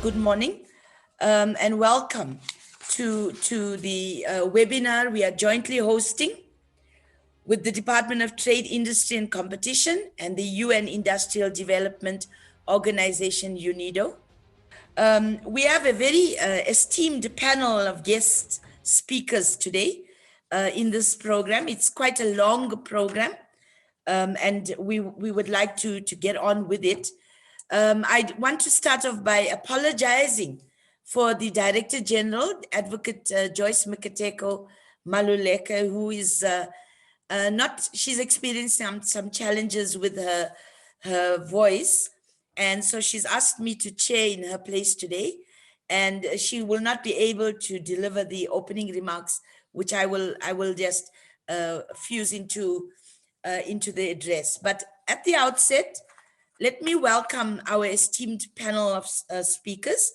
good morning, and welcome to the webinar we are jointly hosting with the Department of Trade, Industry and Competition and the UN Industrial Development Organization, UNIDO. We have a very esteemed panel of guest speakers today in this program. It's quite a long program, and we would like to get on with it. I want to start off by apologizing for the Director General, Advocate Joyce Mkateko Maluleka, who is she's experiencing some challenges with her voice. And so she's asked me to chair in her place today, and she will not be able to deliver the opening remarks, which I will just fuse into the address. But at the outset, let me welcome our esteemed panel of speakers,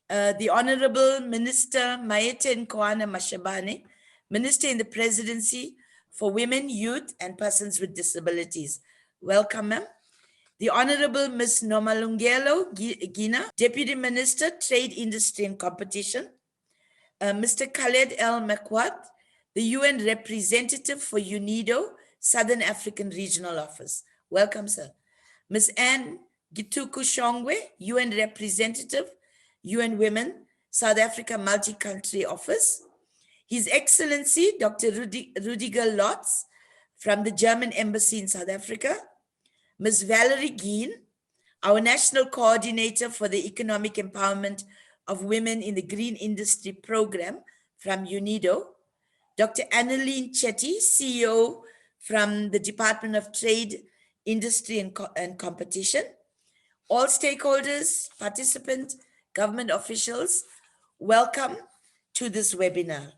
the Honorable Minister Maite Nkoana-Mashabane, Minister in the Presidency for Women, Youth and Persons with Disabilities. Welcome, ma'am. The Honorable Ms. Nomalungelo Gina, Deputy Minister, Trade, Industry and Competition. Mr. Khaled El Makwat, the UN Representative for UNIDO, Southern African Regional Office. Welcome, sir. Ms. Anne Gituku Shongwe, UN Representative, UN Women, South Africa Multi-Country Office. His Excellency, Dr. Rudiger Lotz from the German Embassy in South Africa. Ms. Valerie Geen, our National Coordinator for the Economic Empowerment of Women in the Green Industry Program from UNIDO. Dr. Annaline Chetty, CEO from the Department of Trade, Industry and Competition. All stakeholders, participants, government officials, welcome to this webinar.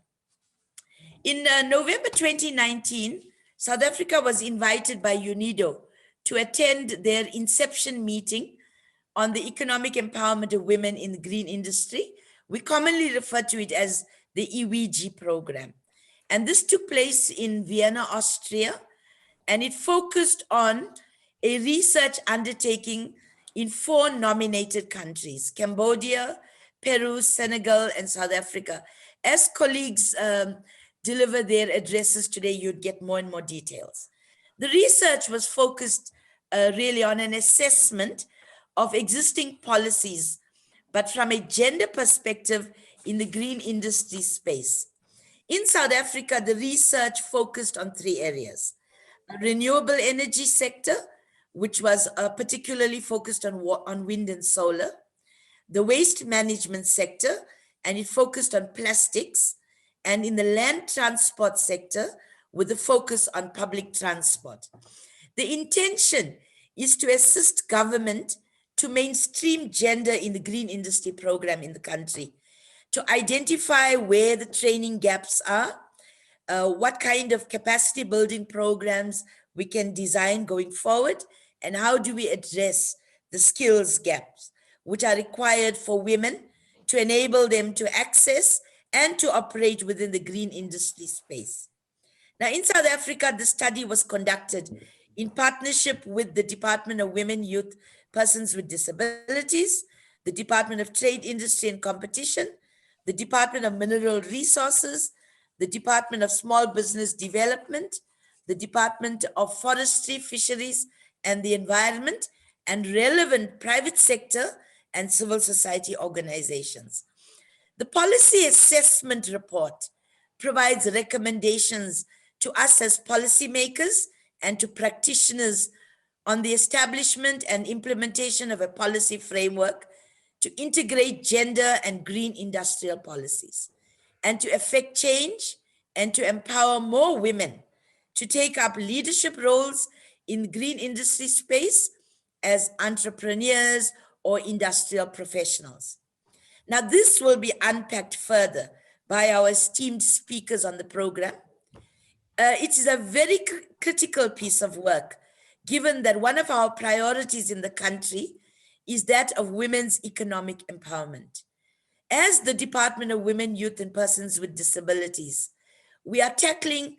In November 2019, South Africa was invited by UNIDO to attend their inception meeting on the economic empowerment of women in the green industry. We commonly refer to it as the EEWiGI program. And this took place in Vienna, Austria, and it focused on a research undertaking in 4 nominated countries: Cambodia, Peru, Senegal, and South Africa. As colleagues deliver their addresses today, you'd get more and more details. The research was focused really on an assessment of existing policies, but from a gender perspective in the green industry space. In South Africa, the research focused on 3 areas: a renewable energy sector, which was particularly focused on wind and solar; the waste management sector, and it focused on plastics; and in the land transport sector, with a focus on public transport. The intention is to assist government to mainstream gender in the green industry program in the country, to identify where the training gaps are, what kind of capacity building programs we can design going forward, and how do we address the skills gaps which are required for women to enable them to access and to operate within the green industry space. Now, in South Africa, the study was conducted in partnership with the Department of Women, Youth, Persons with Disabilities, the Department of Trade, Industry and Competition, the Department of Mineral Resources, the Department of Small Business Development, the Department of Forestry, Fisheries and the Environment, and relevant private sector and civil society organizations. The policy assessment report provides recommendations to us as policymakers and to practitioners on the establishment and implementation of a policy framework to integrate gender and green industrial policies, and to effect change and to empower more women to take up leadership roles in green industry space as entrepreneurs or industrial professionals. Now, this will be unpacked further by our esteemed speakers on the program. It is a very critical piece of work, given that one of our priorities in the country is that of women's economic empowerment. As the Department of Women, Youth and Persons with Disabilities, we are tackling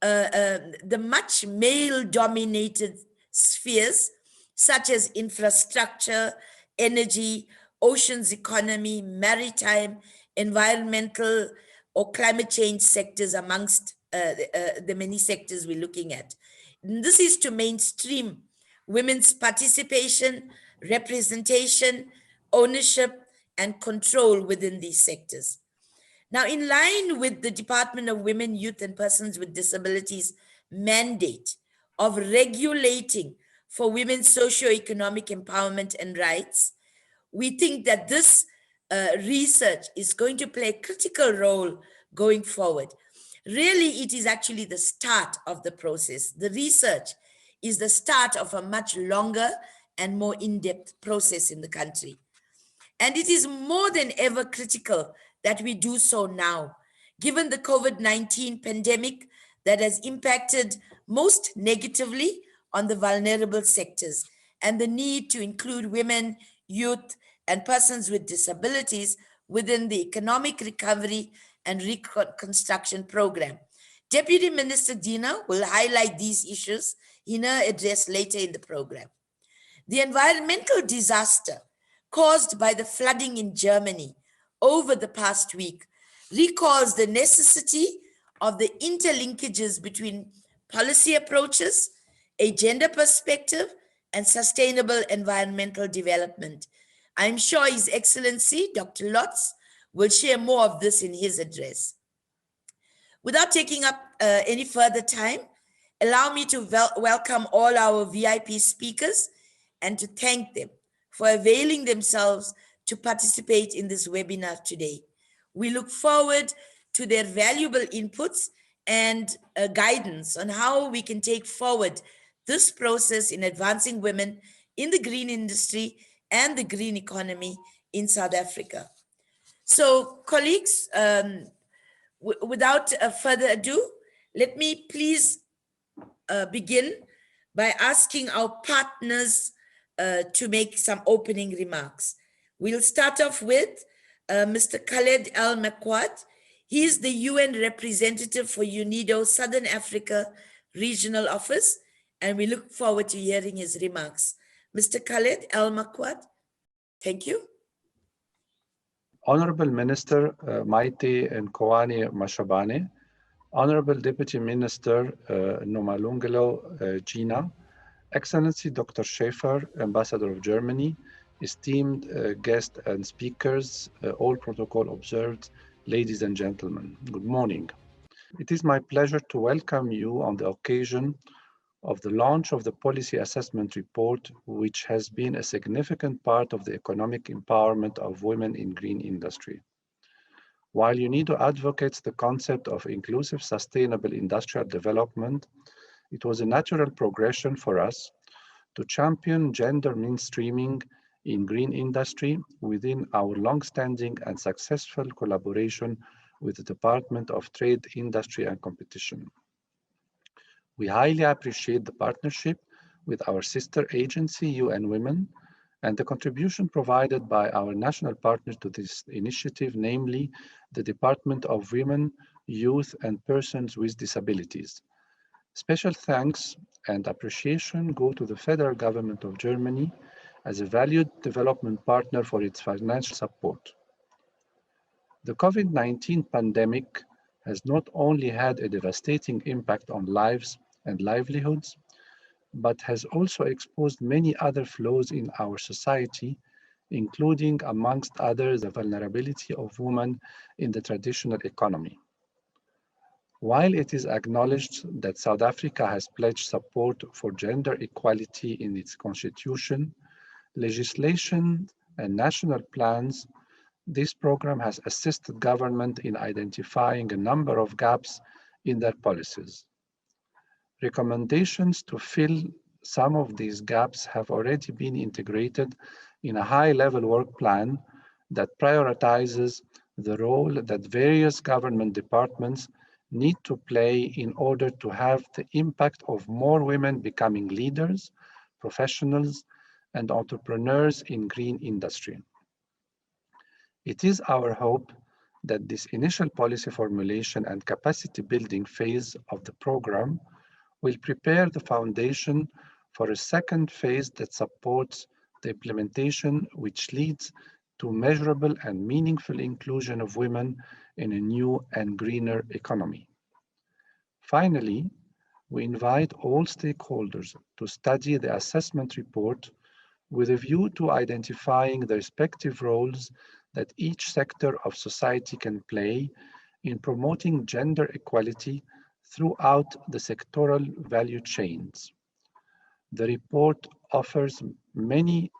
the much male-dominated spheres such as infrastructure, energy, oceans economy, maritime, environmental, or climate change sectors amongst the many sectors we're looking at. And this is to mainstream women's participation, representation, ownership, and control within these sectors. Now, in line with the Department of Women, Youth, and Persons with Disabilities mandate of regulating for women's socio-economic empowerment and rights, we think that this research is going to play a critical role going forward. Really, it is actually the start of the process. The research is the start of a much longer and more in-depth process in the country. And it is more than ever critical that we do so now, given the COVID-19 pandemic that has impacted most negatively on the vulnerable sectors and the need to include women, youth, and persons with disabilities within the economic recovery and reconstruction program. Deputy Minister Dina will highlight these issues in her address later in the program. The environmental disaster caused by the flooding in Germany over the past week recalls the necessity of the interlinkages between policy approaches, a gender perspective, and sustainable environmental development. I'm sure His Excellency, Dr. Lotz, will share more of this in his address. Without taking up any further time, allow me to welcome all our VIP speakers and to thank them for availing themselves to participate in this webinar today. We look forward to their valuable inputs and guidance on how we can take forward this process in advancing women in the green industry and the green economy in South Africa. So, colleagues, without further ado, let me please begin by asking our partners to make some opening remarks. We'll start off with Mr. Khaled Al Makwat. He is the UN representative for UNIDO Southern Africa Regional Office, and we look forward to hearing his remarks. Mr. Khaled Al Makwat, thank you. Honorable Minister Maite Nkoana-Mashabane, Honorable Deputy Minister Nomalungelo Gina, Excellency Dr. Schaefer, Ambassador of Germany, esteemed guests and speakers, all protocol observed, ladies and gentlemen, good morning. It is my pleasure to welcome you on the occasion of the launch of the Policy Assessment Report, which has been a significant part of the economic empowerment of women in green industry. While UNIDO advocates the concept of inclusive sustainable industrial development, it was a natural progression for us to champion gender mainstreaming in green industry within our long-standing and successful collaboration with the Department of Trade, Industry and Competition. We highly appreciate the partnership with our sister agency, UN Women, and the contribution provided by our national partner to this initiative, namely the Department of Women, Youth and Persons with Disabilities. Special thanks and appreciation go to the federal government of Germany as a valued development partner for its financial support. The COVID-19 pandemic has not only had a devastating impact on lives and livelihoods, but has also exposed many other flaws in our society, including, amongst others, the vulnerability of women in the traditional economy. While it is acknowledged that South Africa has pledged support for gender equality in its constitution, legislation and national plans, this program has assisted government in identifying a number of gaps in their policies. Recommendations to fill some of these gaps have already been integrated in a high-level work plan that prioritizes the role that various government departments need to play in order to have the impact of more women becoming leaders, professionals, and entrepreneurs in green industry. It is our hope that this initial policy formulation and capacity building phase of the program will prepare the foundation for a second phase that supports the implementation, which leads to measurable and meaningful inclusion of women in a new and greener economy. Finally, we invite all stakeholders to study the assessment report with a view to identifying the respective roles that each sector of society can play in promoting gender equality throughout the sectoral value chains. The report offers many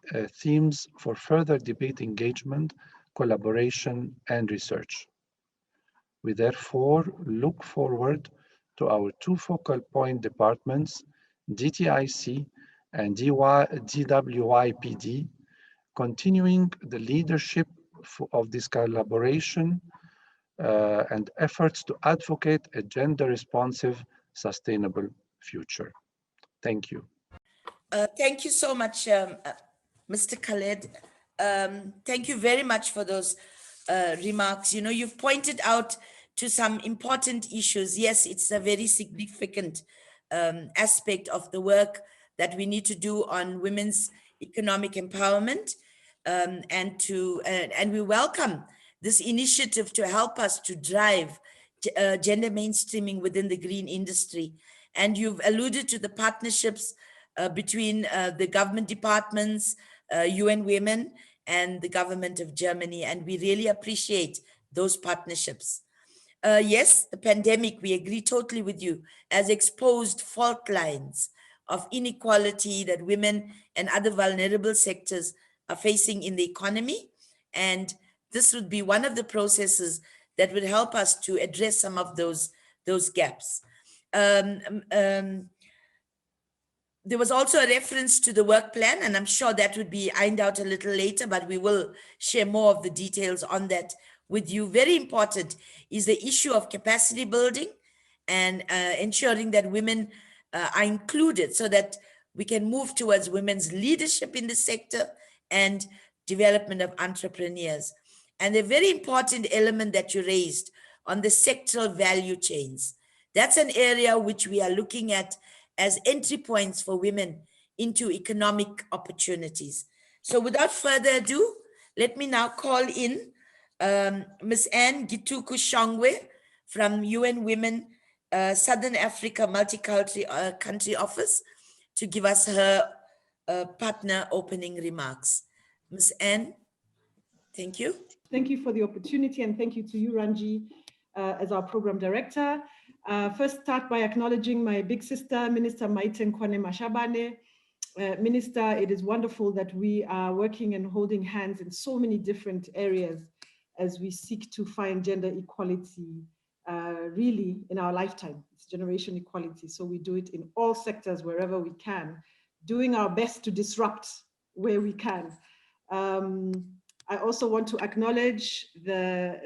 themes for further debate engagement, collaboration, and research. We therefore look forward to our two focal point departments, DTIC and DWIPD, continuing the leadership of this collaboration and efforts to advocate a gender-responsive, sustainable future. Thank you. Thank you so much, Mr. Khaled. Thank you very much for those remarks. You know, you've pointed out to some important issues. Yes, it's a very significant aspect of the work that we need to do on women's economic empowerment, and we welcome this initiative to help us to drive gender mainstreaming within the green industry. And you've alluded to the partnerships between the government departments, UN Women, and the government of Germany. And we really appreciate those partnerships. Yes, the pandemic, we agree totally with you, has exposed fault lines of inequality that women and other vulnerable sectors are facing in the economy. And this would be one of the processes that would help us to address some of those gaps. There was also a reference to the work plan, and I'm sure that would be ironed out a little later, but we will share more of the details on that with you. Very important is the issue of capacity building and ensuring that women are included so that we can move towards women's leadership in the sector and development of entrepreneurs. And a very important element that you raised on the sectoral value chains. That's an area which we are looking at as entry points for women into economic opportunities. So without further ado, let me now call in Ms. Anne Gituku Shongwe from UN Women Southern Africa Multicultural Country Office to give us her partner opening remarks. Ms. Anne, thank you. Thank you for the opportunity, and thank you to you, Ranji, as our program director. First, start by acknowledging my big sister, Minister Maite Nkoana-Mashabane. Minister, it is wonderful that we are working and holding hands in so many different areas as we seek to find gender equality really in our lifetime. It's generation equality, so we do it in all sectors wherever we can, doing our best to disrupt where we can. I also want to acknowledge the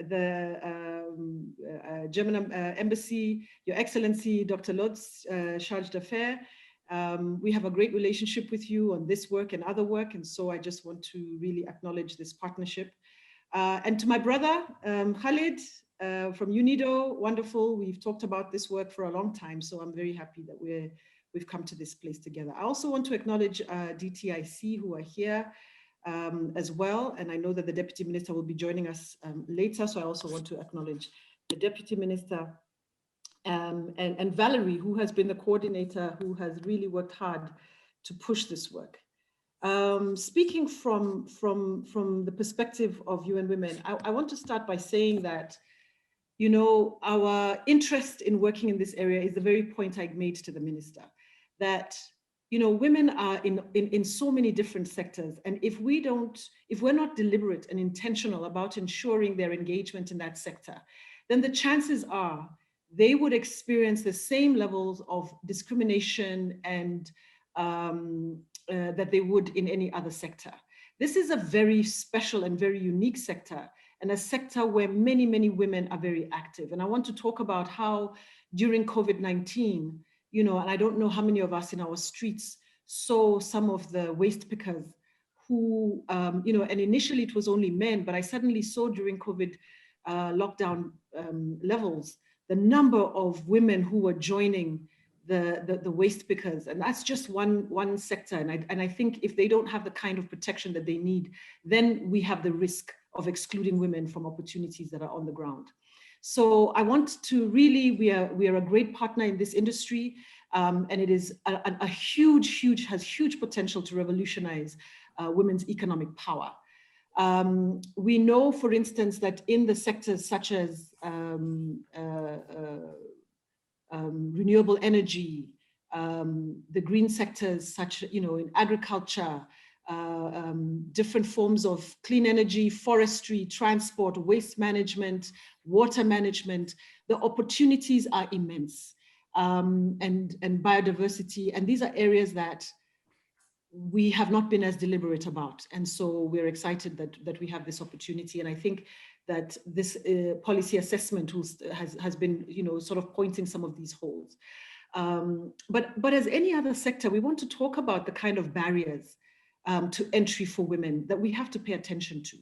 German Embassy, Your Excellency, Dr. Lotz, Charge d'Affaires. We have a great relationship with you on this work and other work, and so I just want to really acknowledge this partnership. And to my brother, Khalid, from UNIDO, wonderful. We've talked about this work for a long time, so I'm very happy that we've come to this place together. I also want to acknowledge DTIC, who are here as well, and I know that the Deputy Minister will be joining us later, so I also want to acknowledge the Deputy Minister and Valerie, who has been the coordinator, who has really worked hard to push this work. Speaking from the perspective of UN Women, I want to start by saying that, you know, our interest in working in this area is the very point I made to the Minister, that, you know, women are in so many different sectors. And if we're not deliberate and intentional about ensuring their engagement in that sector, then the chances are they would experience the same levels of discrimination and that they would in any other sector. This is a very special and very unique sector, and a sector where many, many women are very active. And I want to talk about how during COVID-19, you know, and I don't know how many of us in our streets saw some of the waste pickers who, you know, and initially it was only men, but I suddenly saw during COVID lockdown levels, the number of women who were joining the waste pickers, and that's just one sector. And I think if they don't have the kind of protection that they need, then we have the risk of excluding women from opportunities that are on the ground. So I want to really, we are a great partner in this industry, and it is a has huge potential to revolutionize women's economic power. We know, for instance, that in the sectors such as renewable energy, the green sectors such, in agriculture, different forms of clean energy, forestry, transport, waste management, water management, the opportunities are immense, and biodiversity. And these are areas that we have not been as deliberate about. And so we're excited that we have this opportunity. And I think that this policy assessment has been, sort of pointing some of these holes. But as any other sector, we want to talk about the kind of barriers to entry for women that we have to pay attention to.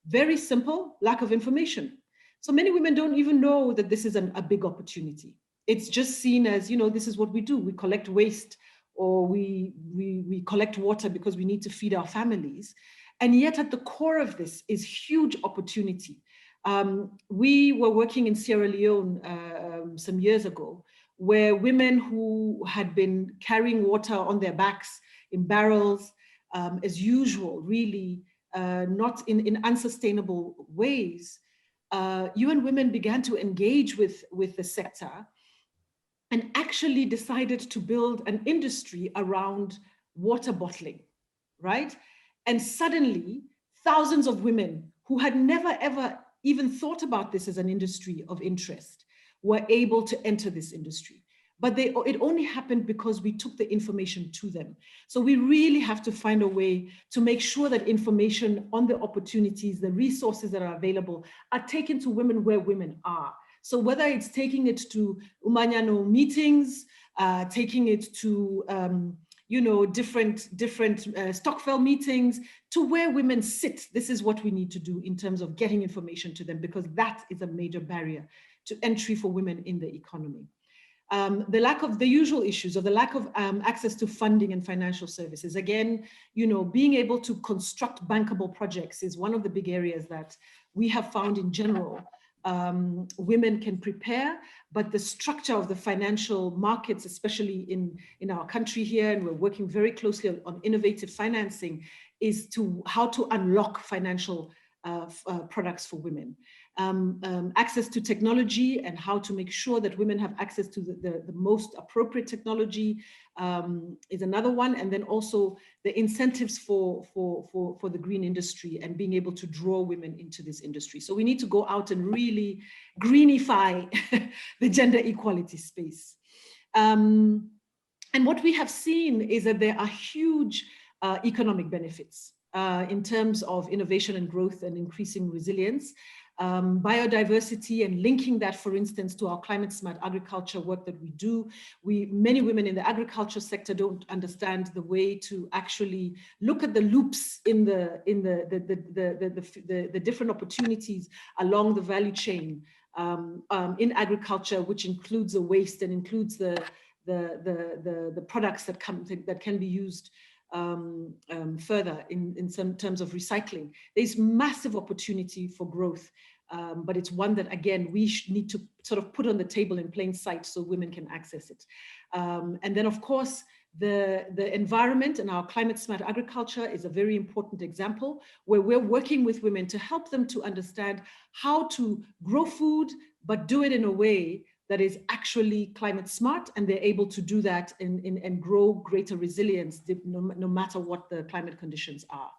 Very simple, lack of information. So many women don't even know that this is a big opportunity. It's just seen as, this is what we do. We collect waste, or we collect water because we need to feed our families. And yet at the core of this is huge opportunity. We were working in Sierra Leone some years ago, where women who had been carrying water on their backs in barrels, as usual, really not in unsustainable ways, UN Women began to engage with the sector and actually decided to build an industry around water bottling, right? And suddenly, thousands of women who had never, ever even thought about this as an industry of interest were able to enter this industry. But it only happened because we took the information to them. So we really have to find a way to make sure that information on the opportunities, the resources that are available, are taken to women where women are. So whether it's taking it to Umanyano meetings, taking it to different Stockfell meetings, to where women sit, this is what we need to do in terms of getting information to them, because that is a major barrier to entry for women in the economy. The lack of the usual issues of the lack of access to funding and financial services. Again, being able to construct bankable projects is one of the big areas that we have found in general. Women can prepare, but the structure of the financial markets, especially in our country here, and we're working very closely on innovative financing, is how to unlock financial products for women. Access to technology and how to make sure that women have access to the most appropriate technology is another one. And then also the incentives for the green industry and being able to draw women into this industry. So we need to go out and really greenify the gender equality space. And what we have seen is that there are huge economic benefits in terms of innovation and growth and increasing resilience. Biodiversity and linking that, for instance, to our climate smart agriculture work that we do. Many women in the agriculture sector don't understand the way to actually look at the loops in the different opportunities along the value chain in agriculture, which includes the waste and includes the products that can be used further in some terms of recycling. There's massive opportunity for growth, but it's one that, again, we need to sort of put on the table in plain sight so women can access it. And then, of course, the environment and our climate smart agriculture is a very important example where we're working with women to help them to understand how to grow food, but do it in a way that is actually climate smart, and they're able to do that and grow greater resilience no matter what the climate conditions are.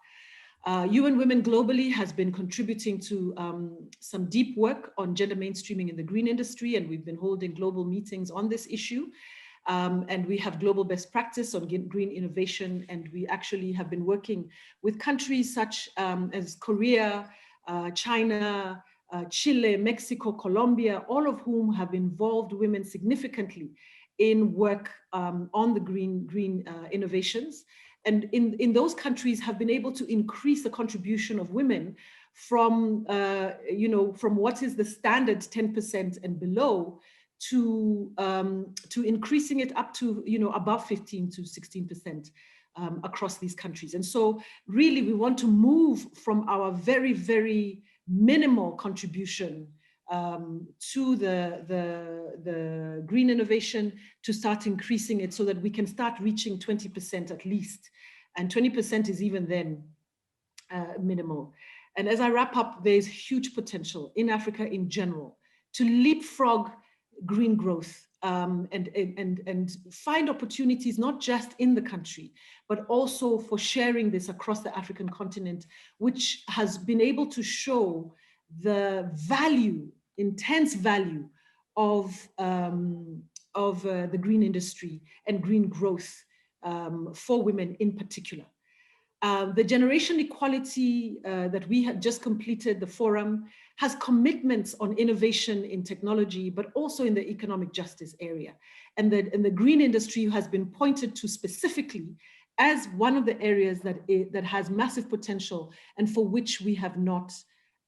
UN Women globally has been contributing to some deep work on gender mainstreaming in the green industry, and we've been holding global meetings on this issue. And we have global best practice on green innovation, and we actually have been working with countries such as Korea, China, Chile, Mexico, Colombia, all of whom have involved women significantly in work on the green innovations. And in those countries have been able to increase the contribution of women from what is the standard 10% and below to increasing it up to, above 15 to 16% across these countries. And so really we want to move from our very, very minimal contribution to the green innovation to start increasing it so that we can start reaching 20% at least. And 20% is even then minimal. And as I wrap up, there's huge potential in Africa in general to leapfrog green growth and find opportunities not just in the country, but also for sharing this across the African continent, which has been able to show the value, intense value of the green industry and green growth for women in particular. The generation equality that we had just completed, the forum, has commitments on innovation in technology, but also in the economic justice area. And the green industry has been pointed to specifically as one of the areas that has massive potential and for which we have not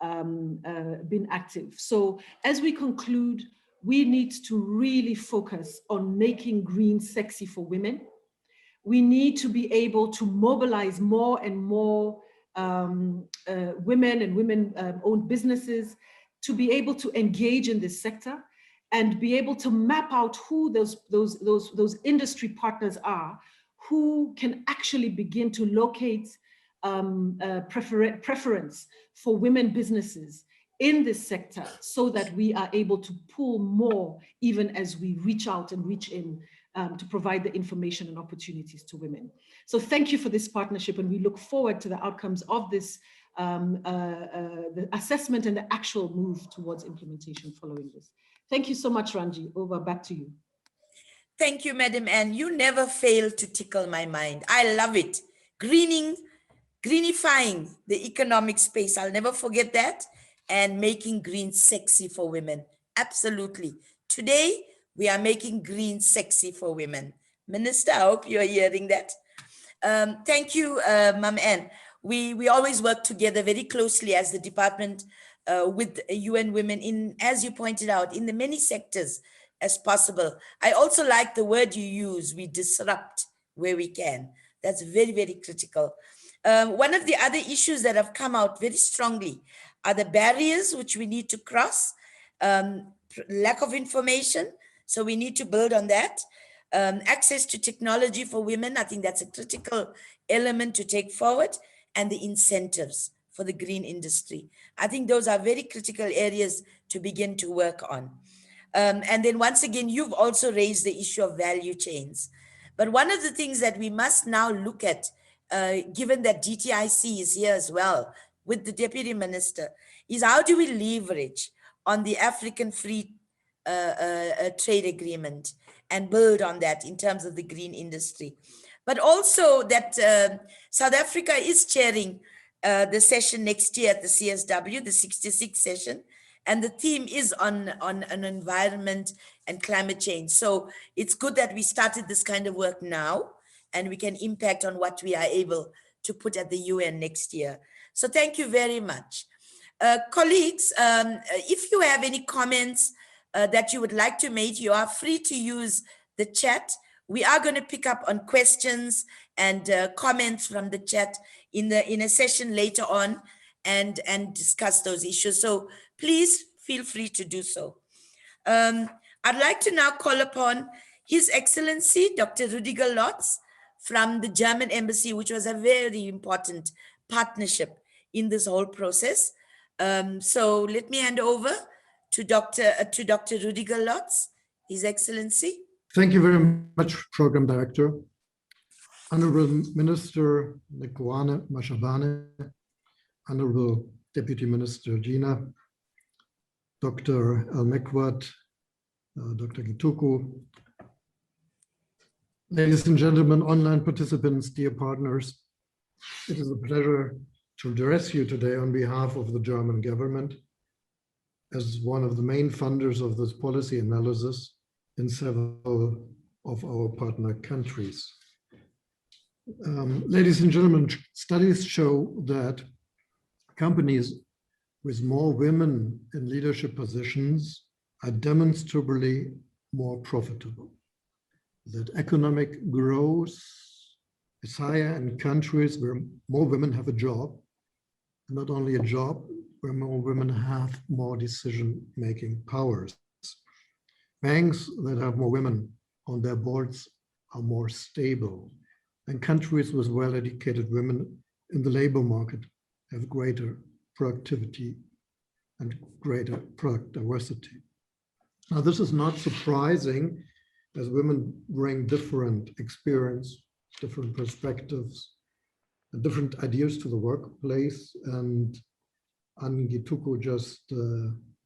been active. So as we conclude, we need to really focus on making green sexy for women. We need to be able to mobilize more and more women and women-owned businesses to be able to engage in this sector and be able to map out who those industry partners are, who can actually begin to locate preference for women businesses in this sector so that we are able to pull more even as we reach out and reach in to provide the information and opportunities to women. So thank you for this partnership, and we look forward to the outcomes of this, the assessment and the actual move towards implementation following this. Thank you so much, Ranji. Over, back to you. Thank you, Madam Anne. You never fail to tickle my mind. I love it. Greenifying the economic space. I'll never forget that. And making green sexy for women. Absolutely. Today, we are making green sexy for women. Minister, I hope you're hearing that. Thank you, Ma'am Anne. We always work together very closely as the department with UN Women in, as you pointed out, in the many sectors as possible. I also like the word you use, we disrupt where we can. That's very, very critical. One of the other issues that have come out very strongly are the barriers which we need to cross, lack of information, so we need to build on that. Access to technology for women, I think that's a critical element to take forward, and the incentives for the green industry. I think those are very critical areas to begin to work on. And then once again, you've also raised the issue of value chains. But one of the things that we must now look at, given that DTIC is here as well with the Deputy Minister, is how do we leverage on the African Free Trade Agreement and build on that in terms of the green industry. But also that South Africa is chairing the session next year at the CSW, the 66th session, and the theme is on an environment and climate change. So it's good that we started this kind of work now, and we can impact on what we are able to put at the UN next year. So thank you very much. Colleagues, if you have any comments that you would like to make, you are free to use the chat. We are going to pick up on questions and comments from the chat in a session later on and discuss those issues. So please feel free to do so. I'd like to now call upon His Excellency, Dr. Rüdiger Lotz from the German Embassy, which was a very important partnership in this whole process. So let me hand over to Dr. Rüdiger Lotz, His Excellency. Thank you very much, Program Director. Honorable Minister Nkoana-Mashabane, Honorable Deputy Minister Gina, Dr. Al-Mekwat, Dr. Gituku, ladies and gentlemen, online participants, dear partners, it is a pleasure to address you today on behalf of the German government as one of the main funders of this policy analysis in several of our partner countries. Ladies and gentlemen, studies show that companies with more women in leadership positions are demonstrably more profitable, that economic growth is higher in countries where more women have a job, and not only a job, where more women have more decision-making powers. Banks that have more women on their boards are more stable, and countries with well-educated women in the labor market have greater productivity and greater product diversity. Now, this is not surprising, as women bring different experience, different perspectives, and different ideas to the workplace. And Angituku just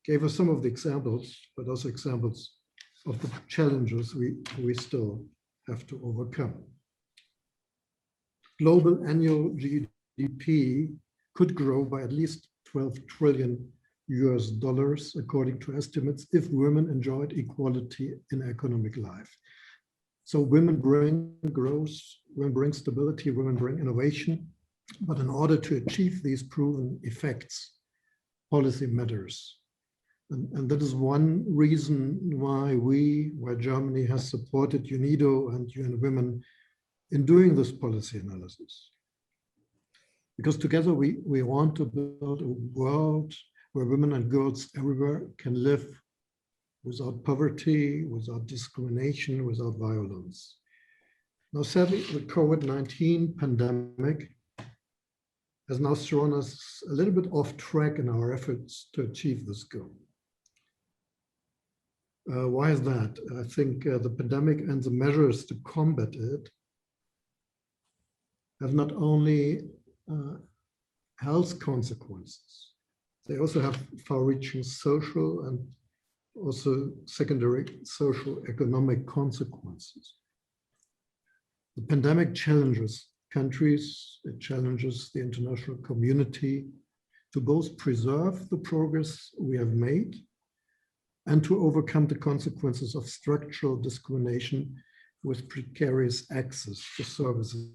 gave us some of the examples, but also examples of the challenges we still have to overcome. Global annual GDP could grow by at least 12 trillion US dollars, according to estimates, if women enjoyed equality in economic life. So women bring growth, women bring stability, women bring innovation. But in order to achieve these proven effects, policy matters. And that is one reason why Germany has supported UNIDO and UN Women in doing this policy analysis. Because together we want to build a world where women and girls everywhere can live without poverty, without discrimination, without violence. Now, sadly, the COVID-19 pandemic has now thrown us a little bit off track in our efforts to achieve this goal. Why is that? I think the pandemic and the measures to combat it have not only health consequences, they also have far-reaching social and also secondary social economic consequences. The pandemic challenges countries, it challenges the international community to both preserve the progress we have made and to overcome the consequences of structural discrimination with precarious access to services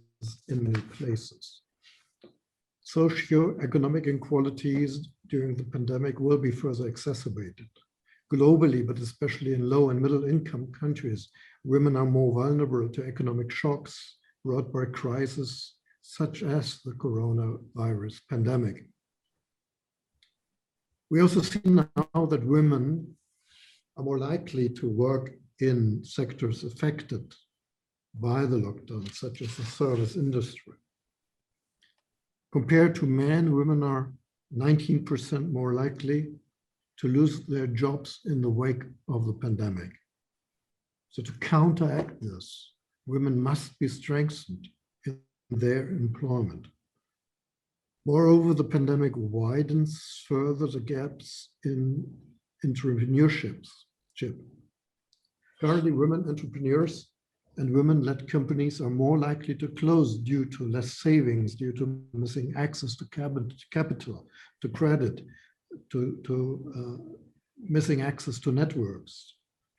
in many places. Socio-economic inequalities during the pandemic will be further exacerbated. Globally, but especially in low and middle income countries, women are more vulnerable to economic shocks brought by crises such as the coronavirus pandemic. We also see now that women are more likely to work in sectors affected by the lockdown, such as the service industry. Compared to men, women are 19% more likely to lose their jobs in the wake of the pandemic. So to counteract this, women must be strengthened in their employment. Moreover, the pandemic widens further the gaps in entrepreneurship. Currently, women entrepreneurs and women-led companies are more likely to close due to less savings, due to missing access to capital, to credit, to missing access to networks,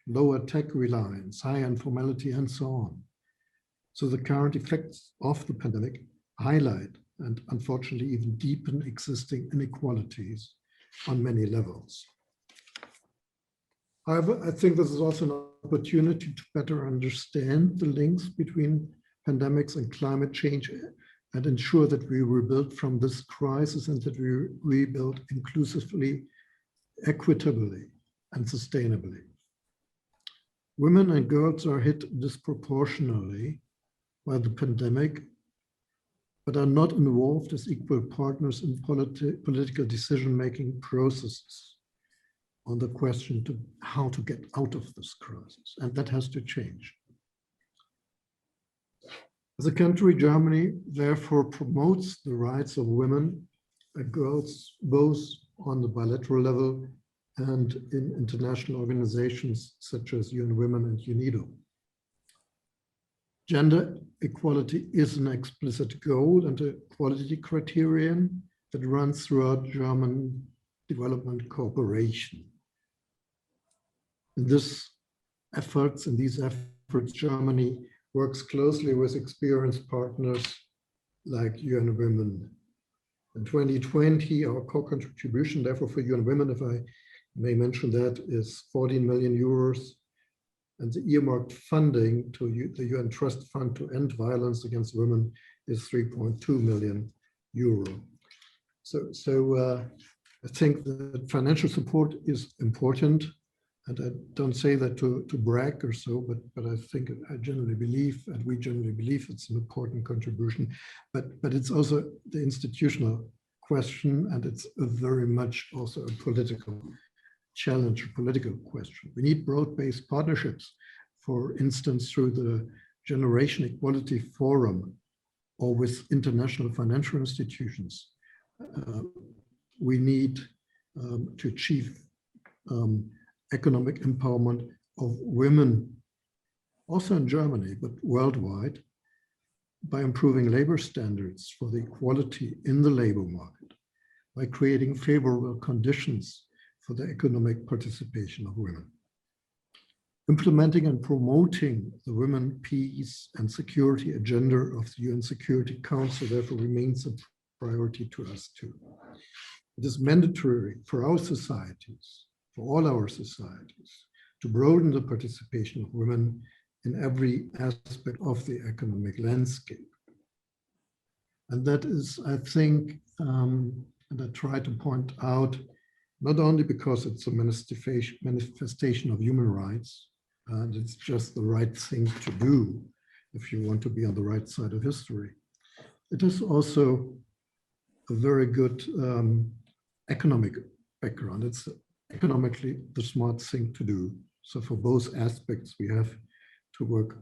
lower tech reliance, high informality, and so on. So the current effects of the pandemic highlight and unfortunately even deepen existing inequalities on many levels. However, I think this is also an opportunity to better understand the links between pandemics and climate change and ensure that we rebuild from this crisis and that we rebuild inclusively, equitably, and sustainably. Women and girls are hit disproportionately by the pandemic, but are not involved as equal partners in political decision-making processes on the question to how to get out of this crisis, and that has to change. As a country, Germany therefore promotes the rights of women and girls, both on the bilateral level and in international organizations such as UN Women and UNIDO. Gender equality is an explicit goal and a quality criterion that runs throughout German development cooperation. In these efforts, Germany works closely with experienced partners like UN Women. In 2020, our core contribution, therefore, for UN Women, if I May mention that is 14 million euros, and the earmarked funding to the UN Trust Fund to End Violence Against Women is 3.2 million euro. So I think that financial support is important, and I don't say that to brag or so, but I think I generally believe, and we generally believe, it's an important contribution. But it's also the institutional question, and it's very much also a political challenge, a political question. We need broad-based partnerships, for instance, through the Generation Equality Forum or with international financial institutions. We need to achieve economic empowerment of women, also in Germany, but worldwide, by improving labor standards for the equality in the labor market, by creating favorable conditions for the economic participation of women. Implementing and promoting the Women, Peace and Security agenda of the UN Security Council therefore remains a priority to us too. It is mandatory for our societies, for all our societies, to broaden the participation of women in every aspect of the economic landscape. And that is, I think, and I try to point out, not only because it's a manifestation of human rights, and it's just the right thing to do if you want to be on the right side of history. It is also a very good economic background. It's economically the smart thing to do. So for both aspects, we have to work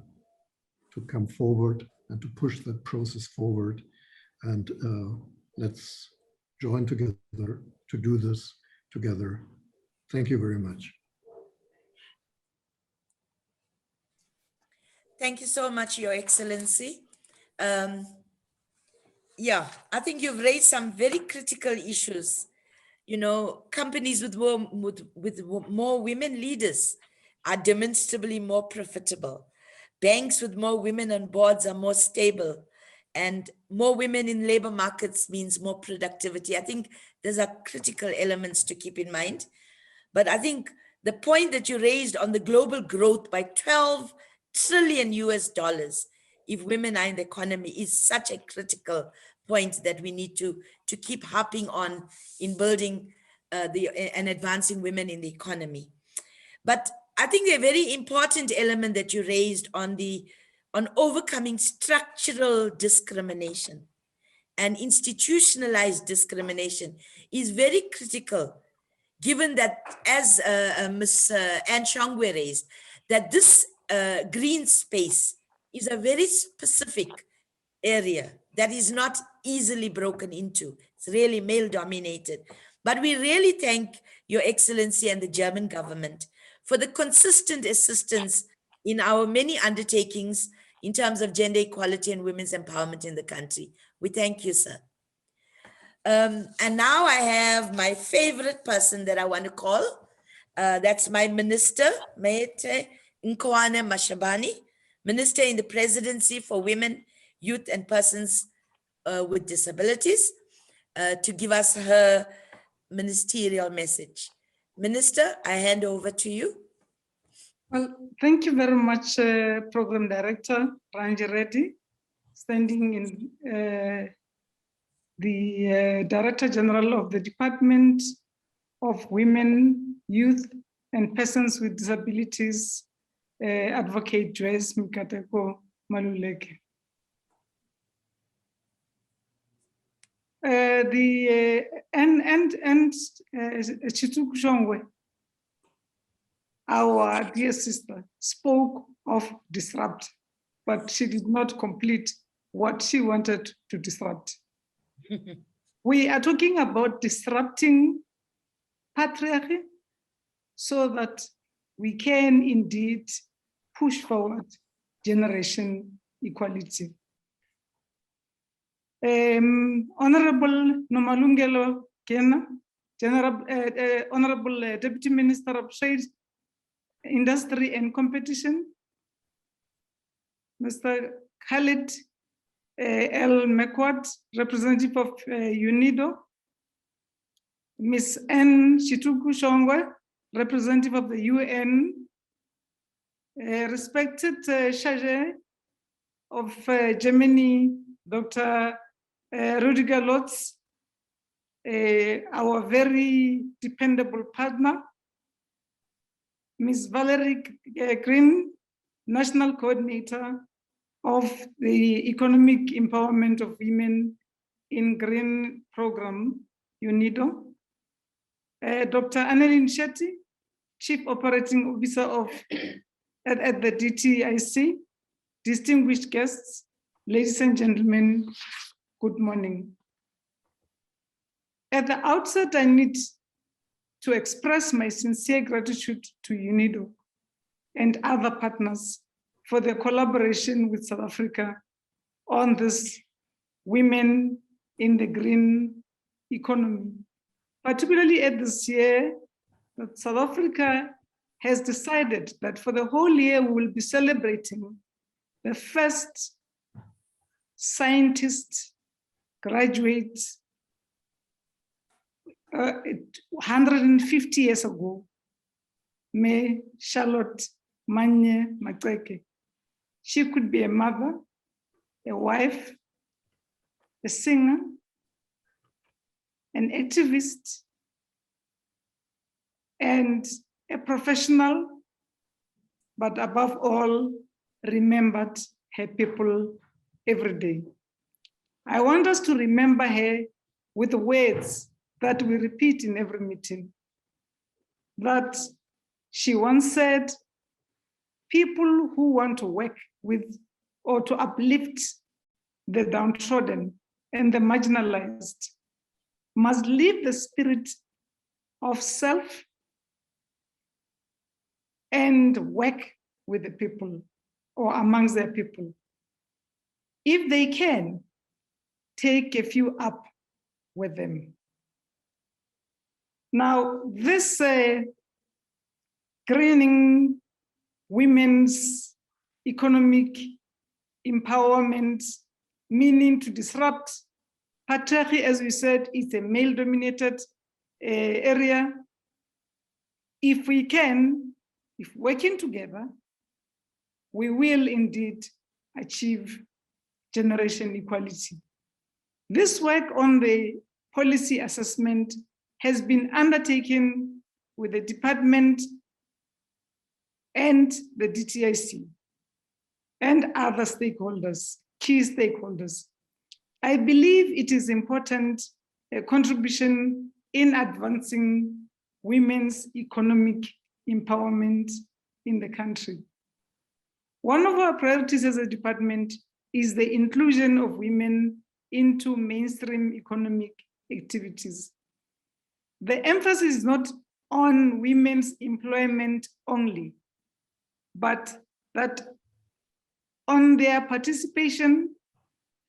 to come forward and to push that process forward. And let's join together to do this together. Thank you very much. Thank you so much, Your Excellency. Yeah, I think you've raised some very critical issues. You know, companies with more women leaders are demonstrably more profitable. Banks with more women on boards are more stable, and more women in labor markets means more productivity. I think those are critical elements to keep in mind. But I think the point that you raised on the global growth by 12 trillion US dollars, if women are in the economy, is such a critical point that we need to keep harping on in building and advancing women in the economy. But I think a very important element that you raised on overcoming structural discrimination and institutionalized discrimination is very critical, given that, as Ms. Anne Shongwe raised, that this green space is a very specific area that is not easily broken into. It's really male dominated. But we really thank Your Excellency and the German government for the consistent assistance in our many undertakings in terms of gender equality and women's empowerment in the country. We thank you, sir. And now I have my favorite person that I want to call. That's my minister, Maite Nkoana-Mashabane, Minister in the Presidency for Women, Youth and Persons with Disabilities, to give us her ministerial message. Minister, I hand over to you. Well, thank you very much, Program Director Ranji Reddy, standing in the Director General of the Department of Women, Youth and Persons with Disabilities, Advocate Joyce Mikateko Maluleke. Chituku Shongwe, our dear sister, spoke of disrupt, but she did not complete what she wanted to disrupt. We are talking about disrupting patriarchy so that we can indeed push forward generation equality. Honorable Nomalungelo Kena, Honorable Deputy Minister of Trade, Industry and Competition, Mr. Khalid El Mekwat, representative of UNIDO, Ms. N. Chituku Shongwe, representative of the UN, respected Charge of Germany, Dr. Rüdiger Lotz, our very dependable partner, Ms. Valerie Green, National Coordinator of the Economic Empowerment of Women in Green Program, UNIDO, Dr. Annelien Shetty, Chief Operating Officer of at the DTIC, distinguished guests, ladies and gentlemen, good morning. At the outset, I need to express my sincere gratitude to UNIDO and other partners for their collaboration with South Africa on this Women in the Green Economy. Particularly at this year, that South Africa has decided that for the whole year, we will be celebrating the first scientist graduates 150 years ago, May Charlotte Manye Maite. She could be a mother, a wife, a singer, an activist, and a professional, but above all, remembered her people every day. I want us to remember her with words that we repeat in every meeting. That she once said, people who want to work with or to uplift the downtrodden and the marginalized must live the spirit of self and work with the people or amongst their people. If they can, take a few up with them. Now, this greening women's economic empowerment, meaning to disrupt patriarchy, as we said, is a male-dominated area. If we can, if working together, we will indeed achieve generation equality. This work on the policy assessment has been undertaken with the department and the DTIC and other stakeholders, key stakeholders. I believe it is important contribution in advancing women's economic empowerment in the country. One of our priorities as a department is the inclusion of women into mainstream economic activities. The emphasis is not on women's employment only, but that on their participation,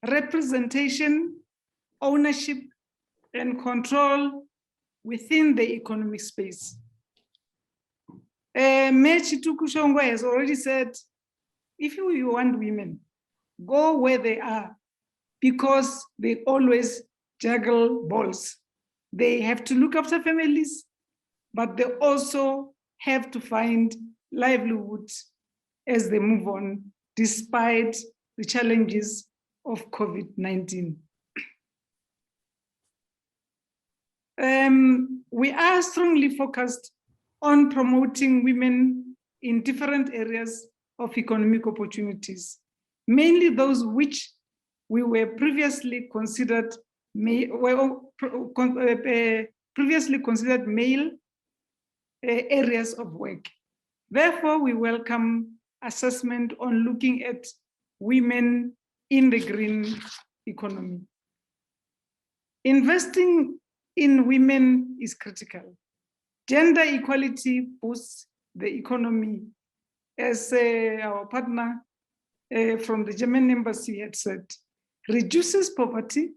representation, ownership, and control within the economic space. Mayor Chitukushongwa has already said, if you want women, go where they are, because they always juggle balls. They have to look after families, but they also have to find livelihoods as they move on, despite the challenges of COVID-19. We are strongly focused on promoting women in different areas of economic opportunities, mainly those which we were previously considered male areas of work. Therefore, we welcome assessment on looking at women in the green economy. Investing in women is critical. Gender equality boosts the economy, as our partner from the German embassy had said, reduces poverty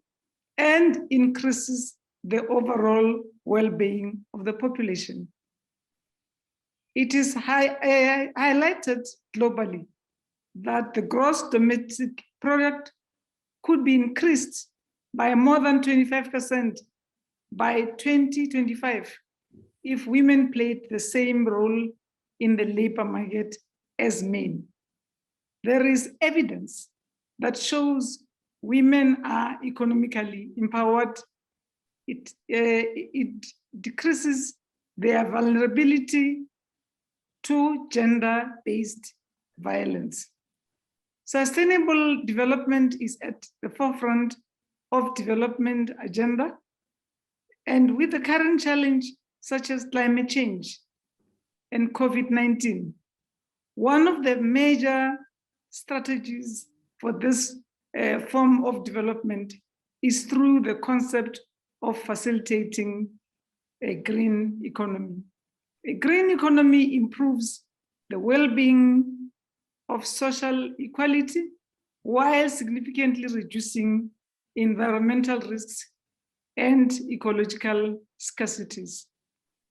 and increases the overall well-being of the population. It is highlighted globally that the gross domestic product could be increased by more than 25% by 2025 if women played the same role in the labor market as men. There is evidence that shows women are economically empowered. It decreases their vulnerability to gender-based violence. Sustainable development is at the forefront of development agenda. And with the current challenge, such as climate change and COVID-19, one of the major strategies for this form of development is through the concept of facilitating a green economy. A green economy improves the well-being of social equality while significantly reducing environmental risks and ecological scarcities.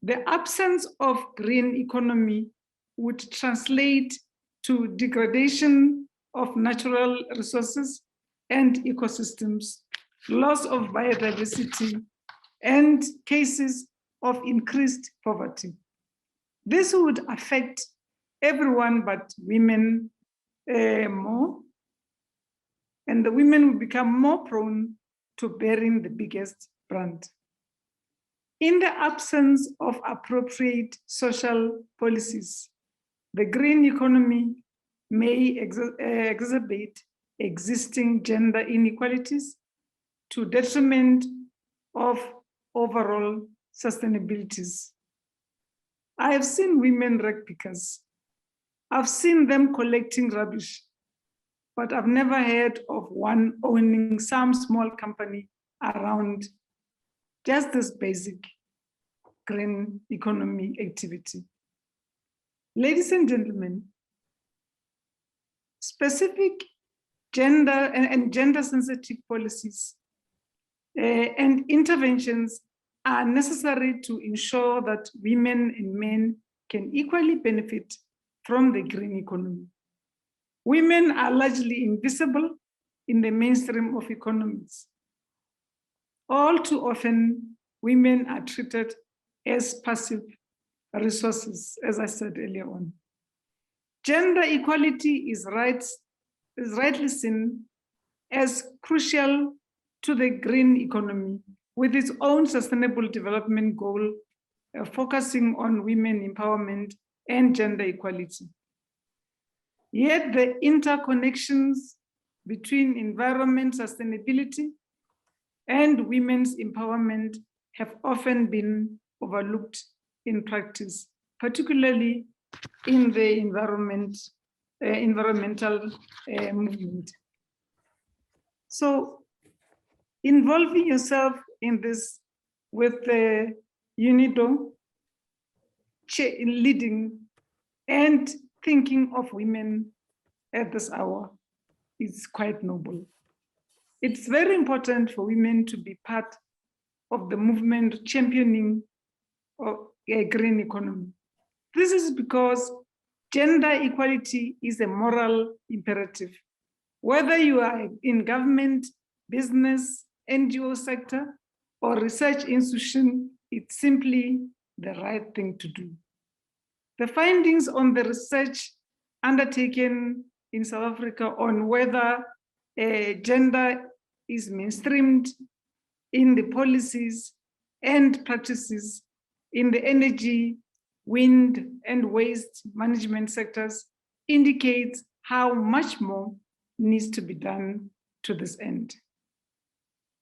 The absence of green economy would translate to degradation of natural resources and ecosystems, loss of biodiversity, and cases of increased poverty. This would affect everyone but women more, and the women will become more prone to bearing the biggest brunt. In the absence of appropriate social policies, the green economy may exacerbate existing gender inequalities to detriment of overall sustainabilities. I have seen women rag pickers. I've seen them collecting rubbish, but I've never heard of one owning some small company around just this basic green economy activity. Ladies and gentlemen, specific gender and gender sensitive policies and interventions are necessary to ensure that women and men can equally benefit from the green economy. Women are largely invisible in the mainstream of economies. All too often, women are treated as passive resources, as I said earlier on. Gender equality is rightly seen as crucial to the green economy, with its own sustainable development goal, focusing on women empowerment and gender equality. Yet the interconnections between environment sustainability and women's empowerment have often been overlooked in practice, particularly in the environmental movement. So involving yourself in this with the UNIDO leading and thinking of women at this hour is quite noble. It's very important for women to be part of the movement championing of a green economy. This is because gender equality is a moral imperative. Whether you are in government, business, NGO sector, or research institution, it's simply the right thing to do. The findings on the research undertaken in South Africa on whether gender is mainstreamed in the policies and practices in the energy, wind, and waste management sectors indicates how much more needs to be done to this end.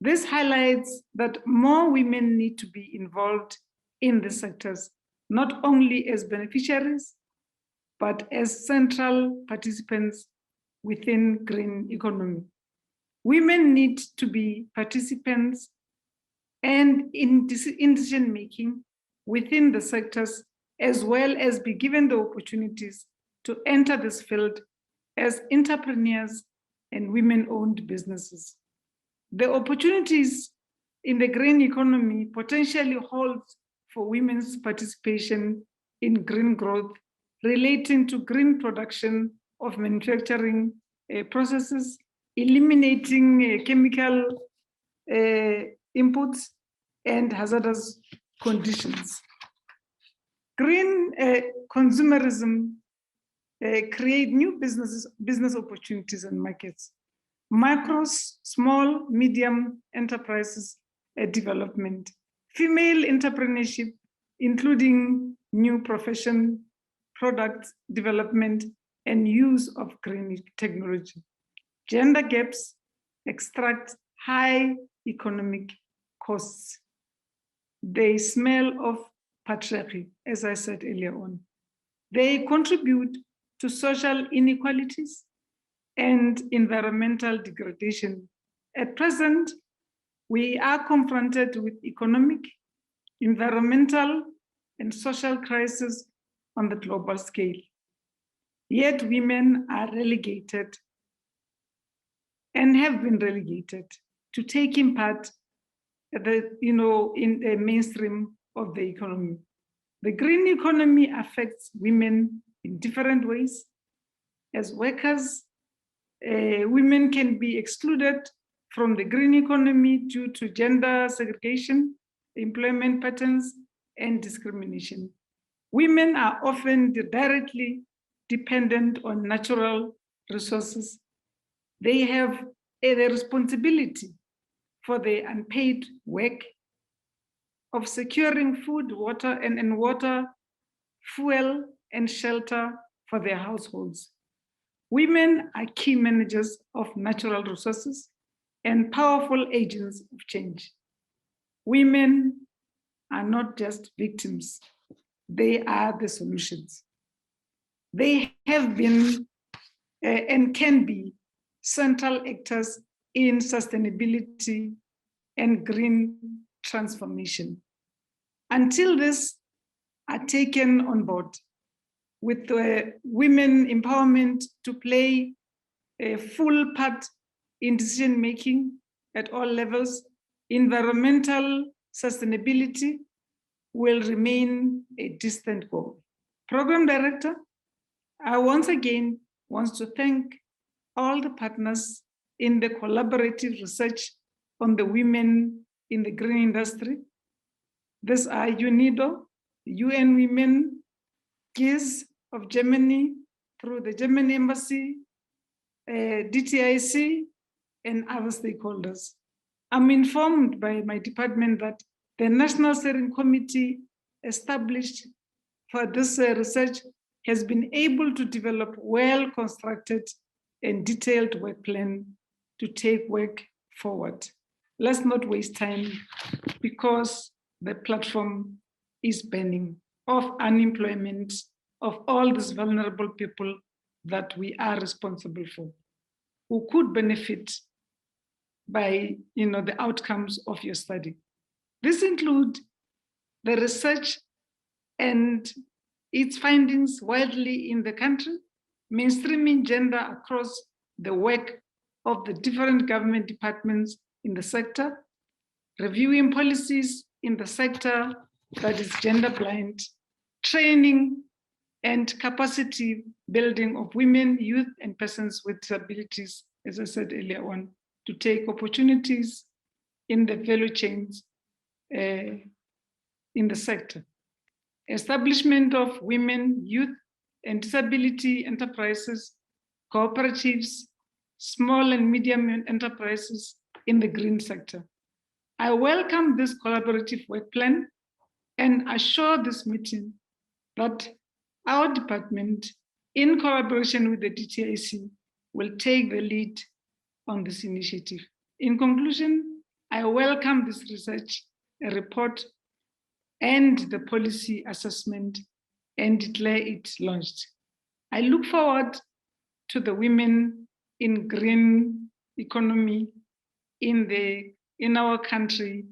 This highlights that more women need to be involved in the sectors, not only as beneficiaries, but as central participants within green economy. Women need to be participants and in decision-making within the sectors, as well as be given the opportunities to enter this field as entrepreneurs and women-owned businesses. The opportunities in the green economy potentially hold for women's participation in green growth relating to green production of manufacturing processes, eliminating chemical inputs and hazardous conditions. Green consumerism create new business opportunities and markets. Micros, small, medium enterprises development. Female entrepreneurship, including new profession, product development, and use of green technology. Gender gaps extract high economic costs. They smell of patriarchy, as I said earlier on. They contribute to social inequalities and environmental degradation. At present, we are confronted with economic, environmental, and social crises on the global scale. Yet women are relegated and have been relegated to taking part in the mainstream of the economy. The green economy affects women in different ways. As workers, women can be excluded from the green economy due to gender segregation, employment patterns, and discrimination. Women are often directly dependent on natural resources. They have a responsibility for the unpaid work of securing food, water, and water, fuel, and shelter for their households. Women are key managers of natural resources and powerful agents of change. Women are not just victims, they are the solutions. They have been and can be central actors in sustainability and green transformation. Until this are taken on board, with women empowerment to play a full part in decision-making at all levels, environmental sustainability will remain a distant goal. Program Director, I once again want to thank all the partners in the collaborative research on the women in the green industry. These are UNIDO, UN Women, GIZ of Germany, through the German Embassy, DTIC, and other stakeholders. I'm informed by my department that the National Steering Committee established for this research has been able to develop well-constructed and detailed work plan to take work forward. Let's not waste time, because the platform is burning of unemployment of all these vulnerable people that we are responsible for, who could benefit by the outcomes of your study. This includes the research and its findings widely in the country, mainstreaming gender across the work of the different government departments in the sector, reviewing policies in the sector that is gender blind, training and capacity building of women, youth, and persons with disabilities, as I said earlier on, to take opportunities in the value chains in the sector. Establishment of women, youth, and disability enterprises, cooperatives, small and medium enterprises in the green sector. I welcome this collaborative work plan and assure this meeting that our department, in collaboration with the DTIC, will take the lead on this initiative. In conclusion, I welcome this research report and the policy assessment and declare it launched. I look forward to the women in green economy in our country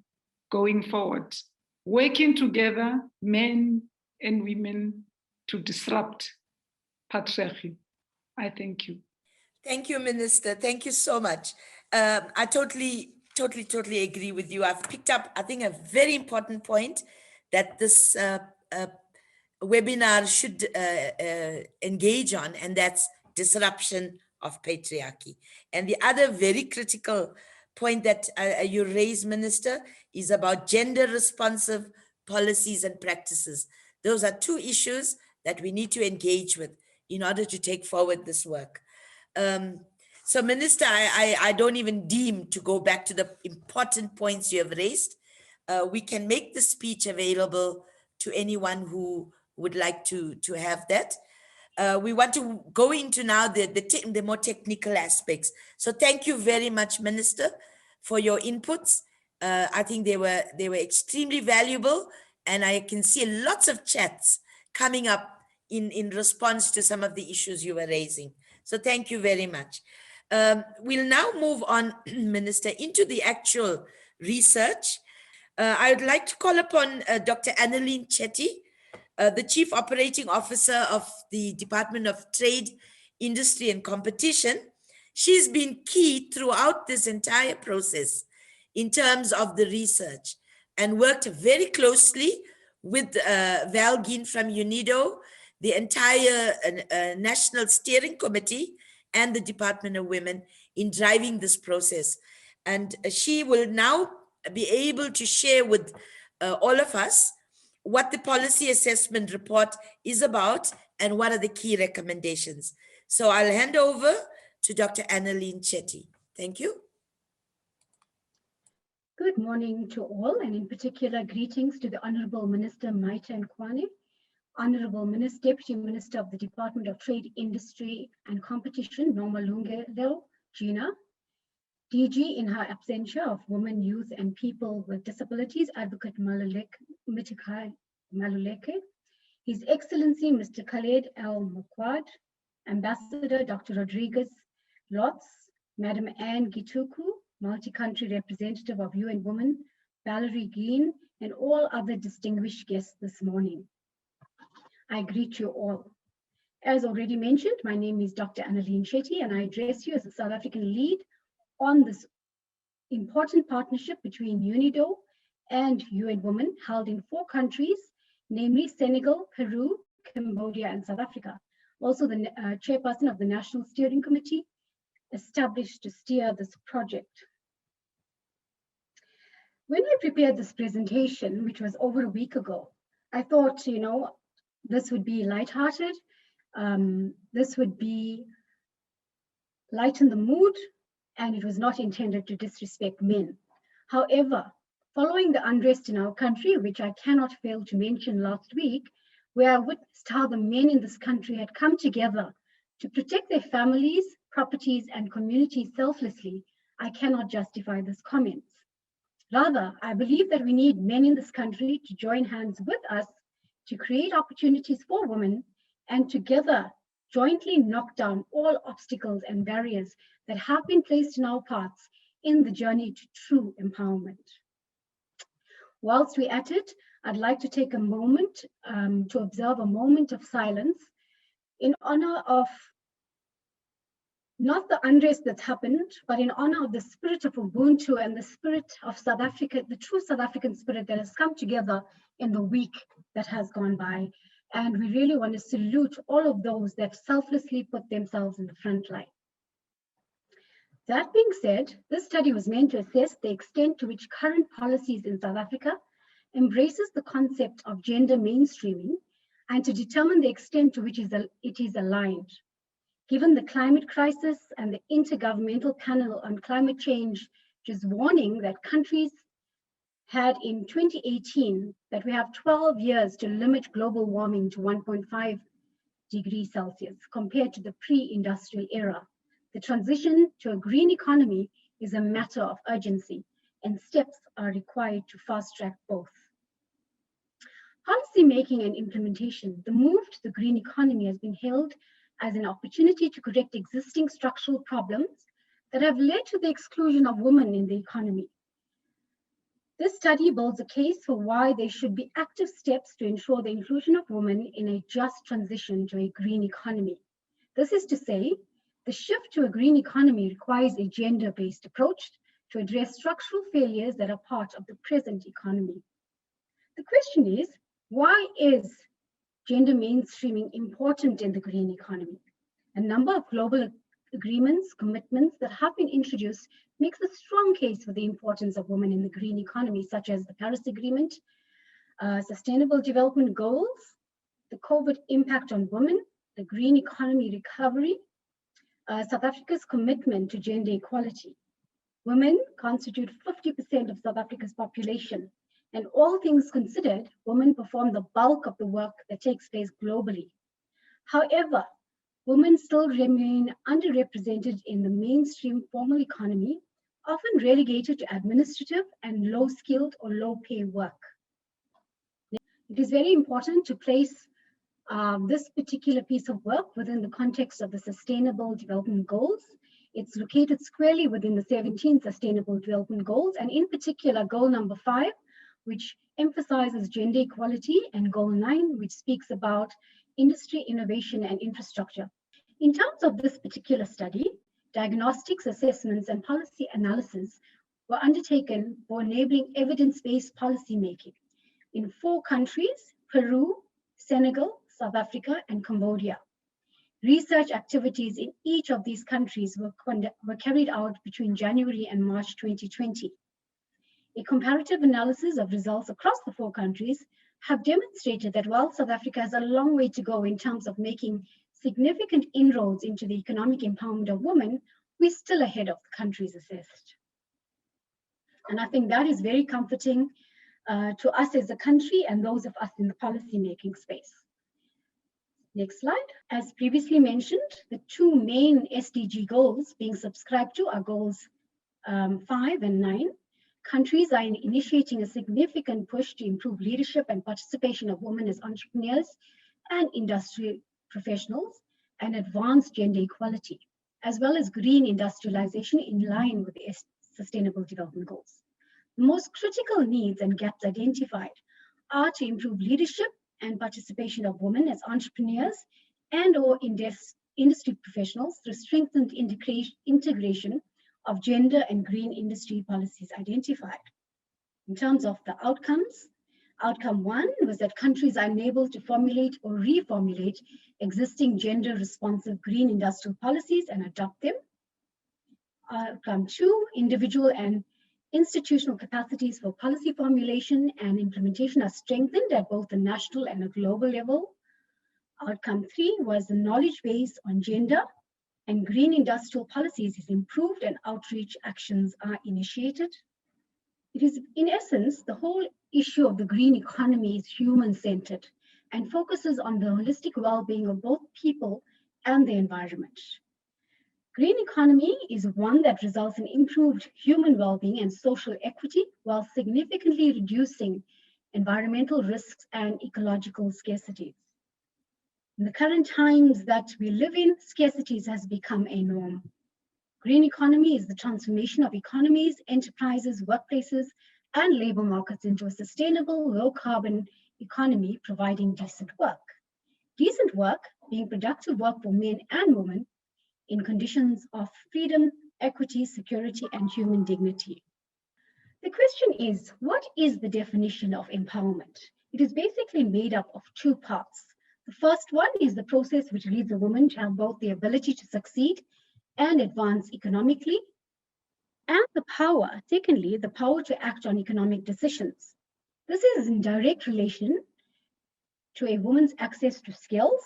going forward, working together, men and women, to disrupt patriarchy. I thank you. Thank you, Minister. Thank you so much. I totally agree with you. I've picked up, I think, a very important point that this webinar should engage on, and that's disruption of patriarchy. And the other very critical point that you raised, Minister, is about gender responsive policies and practices. Those are two issues that we need to engage with in order to take forward this work. So, Minister, I don't even deem to go back to the important points you have raised. We can make the speech available to anyone who would like to have that. We want to go into now the more technical aspects. So thank you very much, Minister, for your inputs. I think they were extremely valuable, and I can see lots of chats coming up in response to some of the issues you were raising. So thank you very much. We'll now move on, Minister, into the actual research. I would like to call upon Dr. Annalyn Chetty, the Chief Operating Officer of the Department of Trade, Industry and Competition. She's been key throughout this entire process in terms of the research and worked very closely with Val Ginn from UNIDO, the entire National Steering Committee, and the Department of Women in driving this process. And she will now be able to share with all of us what the policy assessment report is about and what are the key recommendations. So I'll hand over to Dr. Annalyn Chetty. Thank you. Good morning to all, and in particular, greetings to the Honorable Minister Maite Nkoana, Honorable Deputy Minister of the Department of Trade, Industry and Competition, Nomalungelo Gina, DG in her absentia of Women, Youth and People with Disabilities, Advocate Maluleke, His Excellency Mr. Khaled El Mukwad, Ambassador Dr. Rodriguez Lotz, Madam Anne Gituku, multi-country representative of UN Women, Valerie Geen, and all other distinguished guests this morning. I greet you all. As already mentioned, my name is Dr. Annalyn Chetty, and I address you as a South African lead on this important partnership between UNIDO and UN Women held in 4 countries, namely Senegal, Peru, Cambodia, and South Africa. Also the chairperson of the National Steering Committee established to steer this project. When I prepared this presentation, which was over a week ago, I thought, this would be lighthearted. This would be lighten the mood, and it was not intended to disrespect men. However, following the unrest in our country, which I cannot fail to mention last week, where I witnessed how the men in this country had come together to protect their families, properties, and communities selflessly, I cannot justify this comment. Rather, I believe that we need men in this country to join hands with us to create opportunities for women and together jointly knock down all obstacles and barriers that have been placed in our paths in the journey to true empowerment. Whilst we're at it, I'd like to take a moment to observe a moment of silence in honor of not the unrest that's happened, but in honor of the spirit of Ubuntu and the spirit of South Africa, the true South African spirit that has come together in the week that has gone by. And we really want to salute all of those that selflessly put themselves in the front line. That being said, this study was meant to assess the extent to which current policies in South Africa embraces the concept of gender mainstreaming and to determine the extent to which it is aligned. Given the climate crisis and the Intergovernmental Panel on Climate Change, which is warning that countries had in 2018 that we have 12 years to limit global warming to 1.5 degrees Celsius compared to the pre-industrial era. The transition to a green economy is a matter of urgency, and steps are required to fast-track both. Policy making and implementation, the move to the green economy has been hailed as an opportunity to correct existing structural problems that have led to the exclusion of women in the economy. This study builds a case for why there should be active steps to ensure the inclusion of women in a just transition to a green economy. This is to say, the shift to a green economy requires a gender-based approach to address structural failures that are part of the present economy. The question is, why is gender mainstreaming important in the green economy? A number of global agreements, commitments that have been introduced makes a strong case for the importance of women in the green economy, such as the Paris Agreement, Sustainable Development Goals, the COVID impact on women, the green economy recovery, South Africa's commitment to gender equality. Women constitute 50% of South Africa's population, and all things considered, women perform the bulk of the work that takes place globally. However, women still remain underrepresented in the mainstream formal economy, often relegated to administrative and low-skilled or low-pay work. It is very important to place this particular piece of work within the context of the Sustainable Development Goals. It's located squarely within the 17 Sustainable Development Goals, and in particular, goal number 5, which emphasizes gender equality, and goal 9, which speaks about industry, innovation, and infrastructure. In terms of this particular study, diagnostics, assessments, and policy analysis were undertaken for enabling evidence-based policymaking in 4 countries: Peru, Senegal, South Africa, and Cambodia. Research activities in each of these countries were carried out between January and March 2020. A comparative analysis of results across the 4 countries have demonstrated that while South Africa has a long way to go in terms of making significant inroads into the economic empowerment of women, we're still ahead of the countries assessed. And I think that is very comforting to us as a country and those of us in the policy-making space. Next slide. As previously mentioned, the 2 main SDG goals being subscribed to are goals 5 and 9. Countries are initiating a significant push to improve leadership and participation of women as entrepreneurs and industry professionals, and advance gender equality, as well as green industrialization in line with the Sustainable Development Goals. The most critical needs and gaps identified are to improve leadership and participation of women as entrepreneurs and/or industry professionals through strengthened integration of gender and green industry policies identified. In terms of the outcomes, outcome 1 was that countries are enabled to formulate or reformulate existing gender-responsive green industrial policies and adopt them. Outcome 2, individual and institutional capacities for policy formulation and implementation are strengthened at both the national and a global level. Outcome 3 was the knowledge base on gender and green industrial policies is improved and outreach actions are initiated. It is, in essence, the whole issue of the green economy is human-centered and focuses on the holistic well-being of both people and the environment. Green economy is one that results in improved human well-being and social equity while significantly reducing environmental risks and ecological scarcities. In the current times that we live in, scarcities has become a norm. Green economy is the transformation of economies, enterprises, workplaces, and labor markets into a sustainable, low-carbon economy providing decent work. Decent work being productive work for men and women in conditions of freedom, equity, security, and human dignity. The question is, what is the definition of empowerment? It is basically made up of 2 parts. The first one is the process which leads a woman to have both the ability to succeed and advance economically, and the power, secondly, the power to act on economic decisions. This is in direct relation to a woman's access to skills,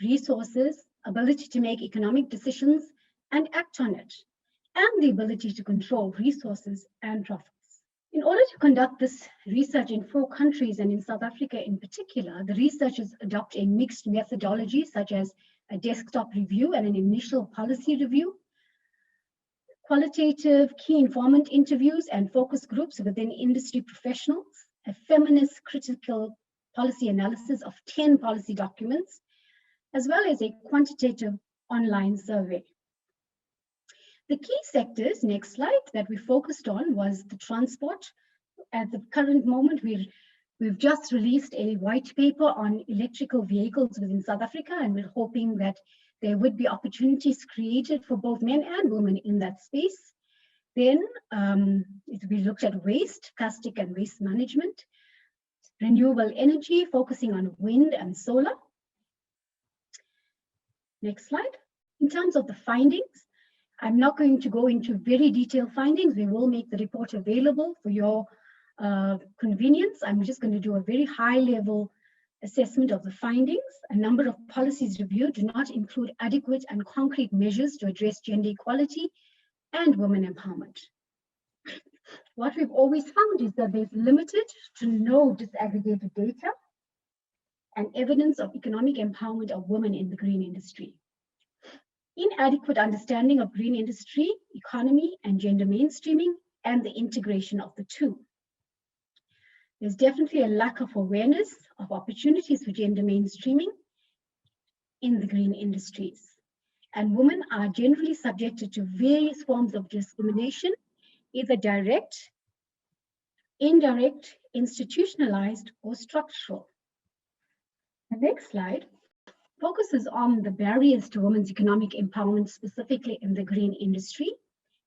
resources, ability to make economic decisions and act on it, and the ability to control resources and profits. In order to conduct this research in 4 countries and in South Africa in particular, the researchers adopt a mixed methodology such as a desktop review and an initial policy review, qualitative key informant interviews and focus groups within industry professionals, a feminist critical policy analysis of 10 policy documents, as well as a quantitative online survey. The key sectors, next slide, that we focused on was the transport. At the current moment, we've just released a white paper on electrical vehicles within South Africa, and we're hoping that there would be opportunities created for both men and women in that space. Then we looked at waste, plastic and waste management, renewable energy, focusing on wind and solar. Next slide. In terms of the findings, I'm not going to go into very detailed findings. We will make the report available for your convenience. I'm just going to do a very high level assessment of the findings. A number of policies reviewed do not include adequate and concrete measures to address gender equality and women empowerment. What we've always found is that there's limited to no disaggregated data and evidence of economic empowerment of women in the green industry. Inadequate understanding of green industry, economy, and gender mainstreaming, and the integration of the two. There's definitely a lack of awareness of opportunities for gender mainstreaming in the green industries. And women are generally subjected to various forms of discrimination, either direct, indirect, institutionalized, or structural. The next slide focuses on the barriers to women's economic empowerment, specifically in the green industry.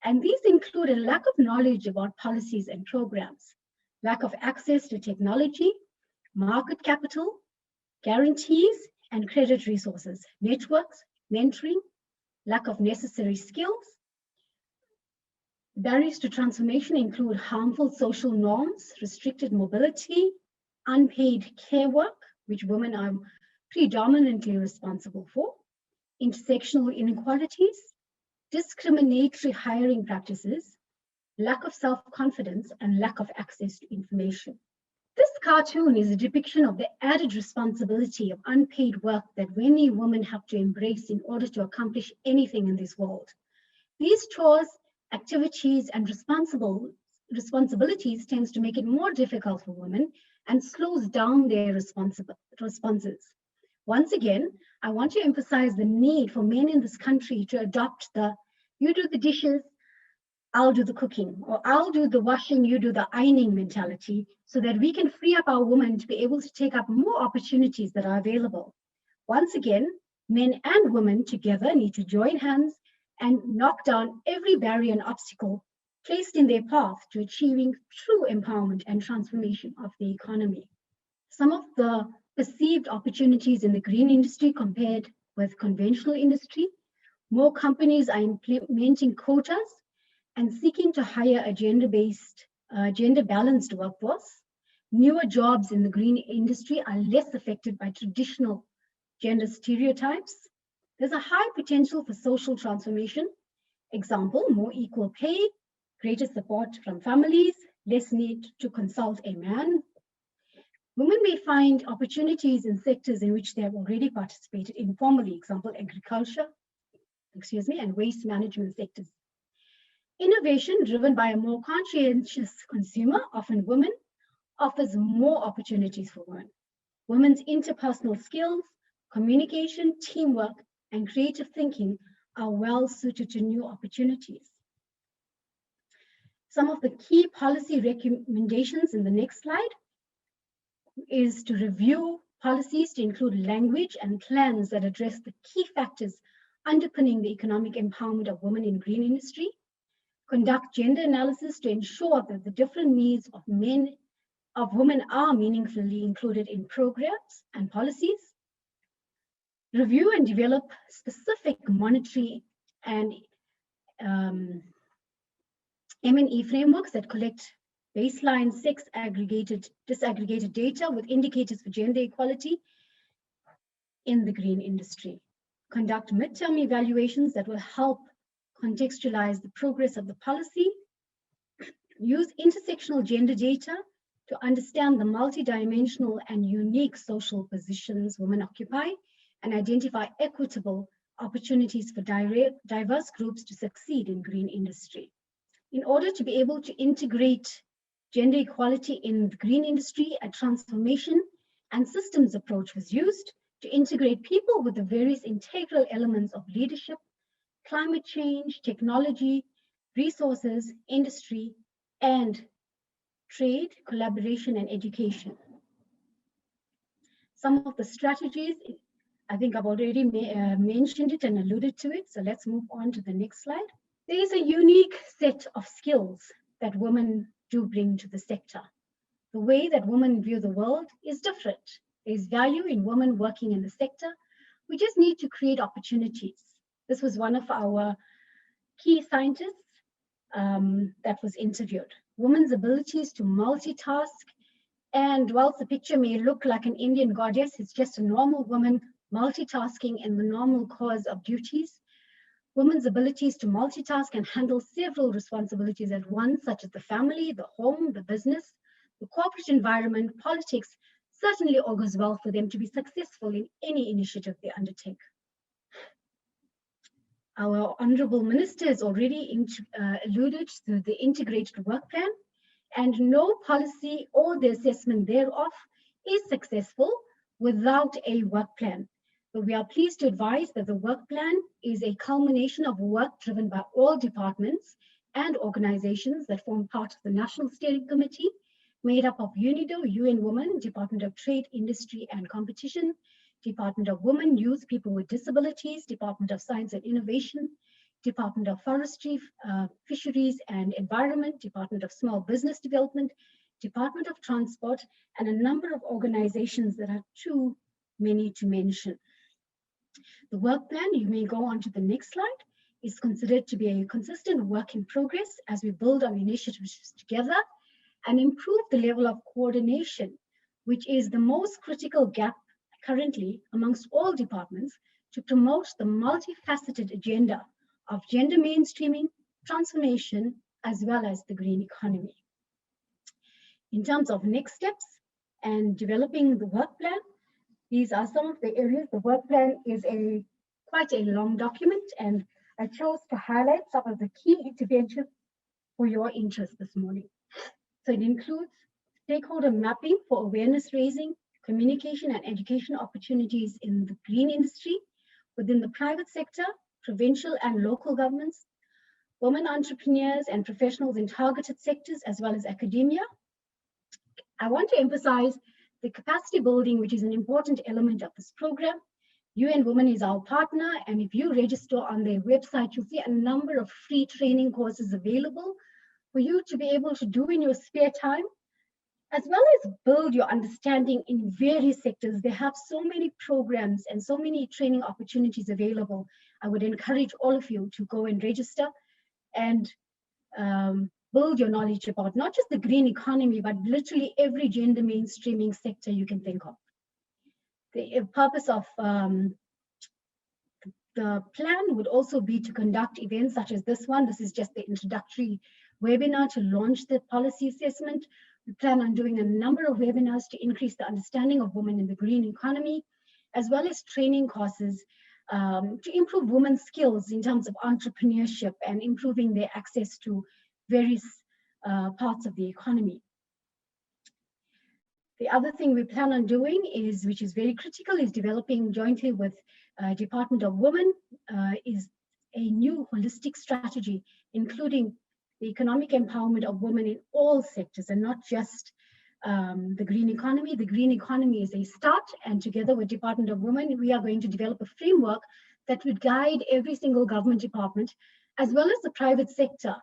And these include a lack of knowledge about policies and programs, lack of access to technology, market capital, guarantees and credit resources, networks, mentoring, lack of necessary skills. Barriers to transformation include harmful social norms, restricted mobility, unpaid care work, which women are predominantly responsible for, intersectional inequalities, discriminatory hiring practices, lack of self-confidence, and lack of access to information. This cartoon is a depiction of the added responsibility of unpaid work that many women have to embrace in order to accomplish anything in this world. These chores, activities, and responsibilities tends to make it more difficult for women and slows down their responses. Once again, I want to emphasize the need for men in this country to adopt the "you do the dishes, I'll do the cooking," or "I'll do the washing, you do the ironing" mentality, so that we can free up our women to be able to take up more opportunities that are available. Once again, men and women together need to join hands and knock down every barrier and obstacle placed in their path to achieving true empowerment and transformation of the economy. Some of the perceived opportunities in the green industry compared with conventional industry: more companies are implementing quotas and seeking to hire a gender-balanced workforce. Newer jobs in the green industry are less affected by traditional gender stereotypes. There's a high potential for social transformation. Example, more equal pay, greater support from families, less need to consult a man. Women may find opportunities in sectors in which they have already participated informally, example, agriculture, and waste management sectors. Innovation driven by a more conscientious consumer, often women, offers more opportunities for women. Women's interpersonal skills, communication, teamwork, and creative thinking are well suited to new opportunities. Some of the key policy recommendations in the next slide is to review policies to include language and plans that address the key factors underpinning the economic empowerment of women in green industry. Conduct gender analysis to ensure that the different needs of women are meaningfully included in programs and policies. Review and develop specific monetary and M&E frameworks that collect baseline disaggregated data with indicators for gender equality in the green industry. Conduct midterm evaluations that will help contextualize the progress of the policy. Use intersectional gender data to understand the multidimensional and unique social positions women occupy and identify equitable opportunities for diverse groups to succeed in green industry. In order to be able to integrate gender equality in the green industry, a transformation and systems approach was used to integrate people with the various integral elements of leadership, climate change, technology, resources, industry, and trade, collaboration, and education. Some of the strategies, I think I've already mentioned it and alluded to it, so let's move on to the next slide. There is a unique set of skills that women do bring to the sector. The way that women view the world is different. There's value in women working in the sector. We just need to create opportunities. This was one of our key scientists that was interviewed. Women's abilities to multitask And whilst the picture may look like an Indian goddess, it's just a normal woman multitasking in the normal course of duties. Women's abilities to multitask and handle several responsibilities at once, such as the family, the home, the business, the corporate environment, politics, certainly augurs well for them to be successful in any initiative they undertake. Our Honourable Minister has already alluded to the integrated work plan, and no policy or the assessment thereof is successful without a work plan. But we are pleased to advise that the work plan is a culmination of work driven by all departments and organizations that form part of the National Steering Committee, made up of UNIDO, UN Women, Department of Trade, Industry and Competition, Department of Women, Youth, People with Disabilities, Department of Science and Innovation, Department of Forestry, Fisheries and Environment, Department of Small Business Development, Department of Transport, and a number of organizations that are too many to mention. The work plan, you may go on to the next slide, is considered to be a consistent work in progress as we build on initiatives together and improve the level of coordination, which is the most critical gap currently amongst all departments to promote the multifaceted agenda of gender mainstreaming, transformation, as well as the green economy. In terms of next steps and developing the work plan, these are some of the areas. The work plan is quite a long document, and I chose to highlight some of the key interventions for your interest this morning. So it includes stakeholder mapping for awareness raising, communication and education opportunities in the green industry, within the private sector, provincial and local governments, women entrepreneurs and professionals in targeted sectors, as well as academia. I want to emphasize the capacity building, which is an important element of this program. UN Women is our partner, and if you register on their website, you'll see a number of free training courses available for you to be able to do in your spare time, as well as build your understanding in various sectors. They have so many programs and so many training opportunities available. I would encourage all of you to go and register and build your knowledge about not just the green economy, but literally every gender mainstreaming sector you can think of. The purpose of the plan would also be to conduct events such as this one. This is just the introductory webinar to launch the policy assessment. We plan on doing a number of webinars to increase the understanding of women in the green economy, as well as training courses to improve women's skills in terms of entrepreneurship and improving their access to various parts of the economy. The other thing we plan on doing is, which is very critical, is developing jointly with Department of Women, is a new holistic strategy, including the economic empowerment of women in all sectors and not just the green economy. The green economy is a start, and together with Department of Women, we are going to develop a framework that would guide every single government department, as well as the private sector,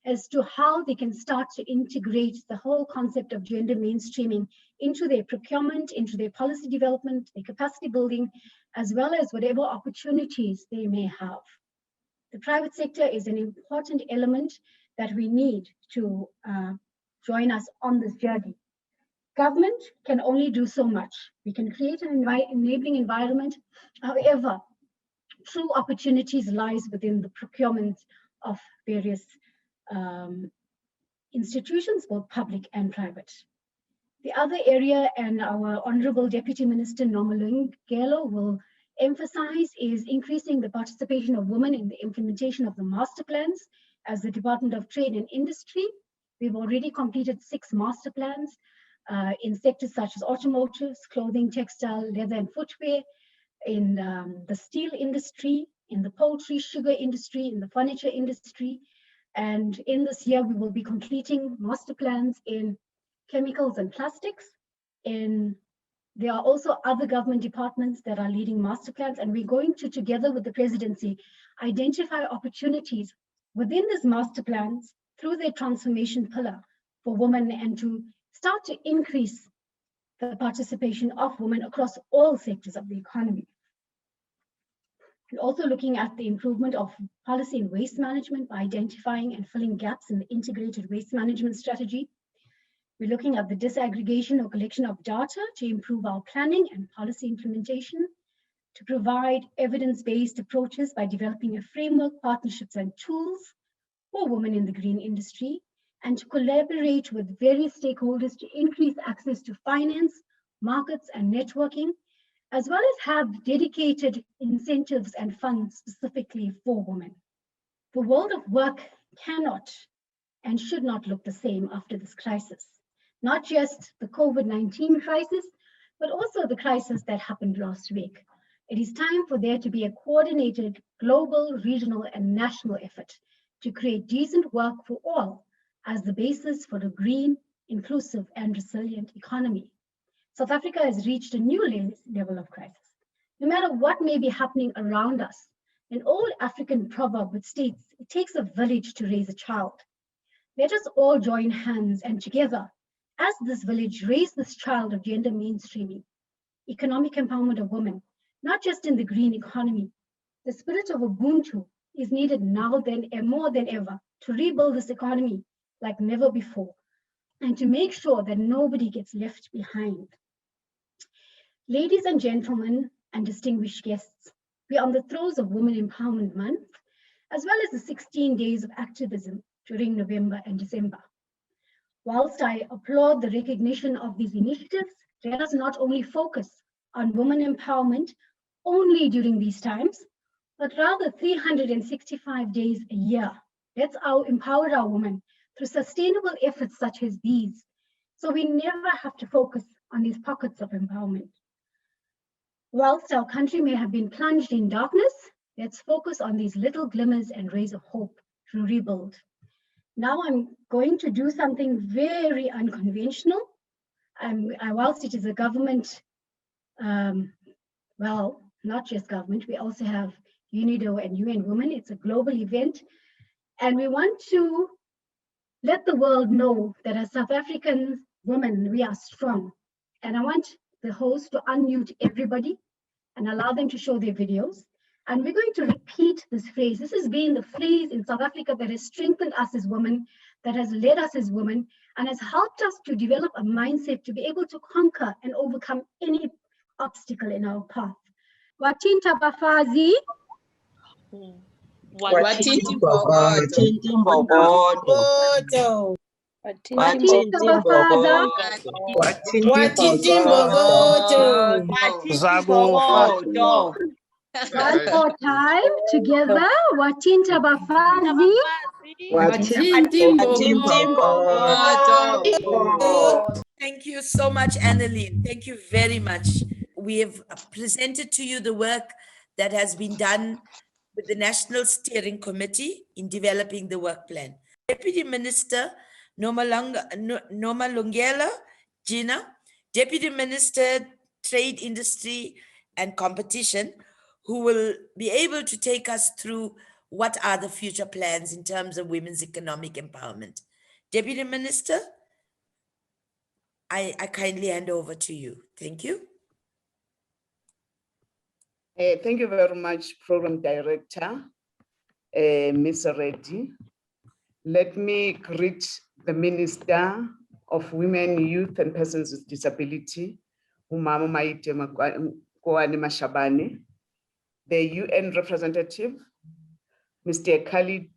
as to how they can start to integrate the whole concept of gender mainstreaming into their procurement, into their policy development, their capacity building, as well as whatever opportunities they may have. The private sector is an important element that we need to join us on this journey. Government can only do so much. We can create an enabling environment. However, true opportunities lies within the procurement of various institutions, both public and private. The other area, and our Honorable Deputy Minister Nomalungelo will emphasize, is increasing the participation of women in the implementation of the master plans. As the Department of Trade and Industry, we've already completed 6 master plans in sectors such as automotives, clothing, textile, leather and footwear, in the steel industry, in the poultry, sugar industry, in the furniture industry. And in this year, we will be completing master plans in chemicals and plastics. There are also other government departments that are leading master plans, and we're going to, together with the Presidency, identify opportunities within these master plans through their transformation pillar for women, and to start to increase the participation of women across all sectors of the economy. We're also looking at the improvement of policy in waste management by identifying and filling gaps in the integrated waste management strategy. We're looking at the disaggregation or collection of data to improve our planning and policy implementation, to provide evidence-based approaches by developing a framework, partnerships, and tools for women in the green industry, and to collaborate with various stakeholders to increase access to finance, markets, and networking, as well as have dedicated incentives and funds specifically for women. The world of work cannot and should not look the same after this crisis. Not just the COVID-19 crisis, but also the crisis that happened last week. It is time for there to be a coordinated global, regional, and national effort to create decent work for all as the basis for a green, inclusive, and resilient economy. South Africa has reached a new level of crisis. No matter what may be happening around us, an old African proverb which states, it takes a village to raise a child. Let us all join hands and together, as this village, raise this child of gender mainstreaming, economic empowerment of women, not just in the green economy. The spirit of Ubuntu is needed now more than ever to rebuild this economy like never before, and to make sure that nobody gets left behind. Ladies and gentlemen, and distinguished guests, we are on the throes of Women Empowerment Month, as well as the 16 days of activism during November and December. Whilst I applaud the recognition of these initiatives, let us not only focus on women empowerment only during these times, but rather 365 days a year. Let's empower our women through sustainable efforts such as these, so we never have to focus on these pockets of empowerment. Whilst our country may have been plunged in darkness, let's focus on these little glimmers and rays of hope to rebuild. Now I'm going to do something very unconventional. Whilst it is a government, well, not just government, we also have UNIDO and UN Women. It's a global event. And we want to let the world know that as South African women, we are strong. And I want the host to unmute everybody and allow them to show their videos. And we're going to repeat this phrase. This has been the phrase in South Africa that has strengthened us as women, that has led us as women, and has helped us to develop a mindset to be able to conquer and overcome any obstacle in our path. Watinta bafazi. Watinta bafazi. Watinta bafaza. One more time together. Watinta bafazi. Thank you so much, Annalene. Thank you very much. We have presented to you the work that has been done with the National Steering Committee in developing the work plan. Deputy Minister Nomalungelo Gina, Deputy Minister Trade, Industry and Competition, who will be able to take us through what are the future plans in terms of women's economic empowerment. Deputy Minister, I kindly hand over to you. Thank you. Thank you very much, Program Director, Ms. Reddy. Let me greet the Minister of Women, Youth and Persons with Disability, Umama Maite Nkoana-Mashabane, the UN representative, Mr. Khalid,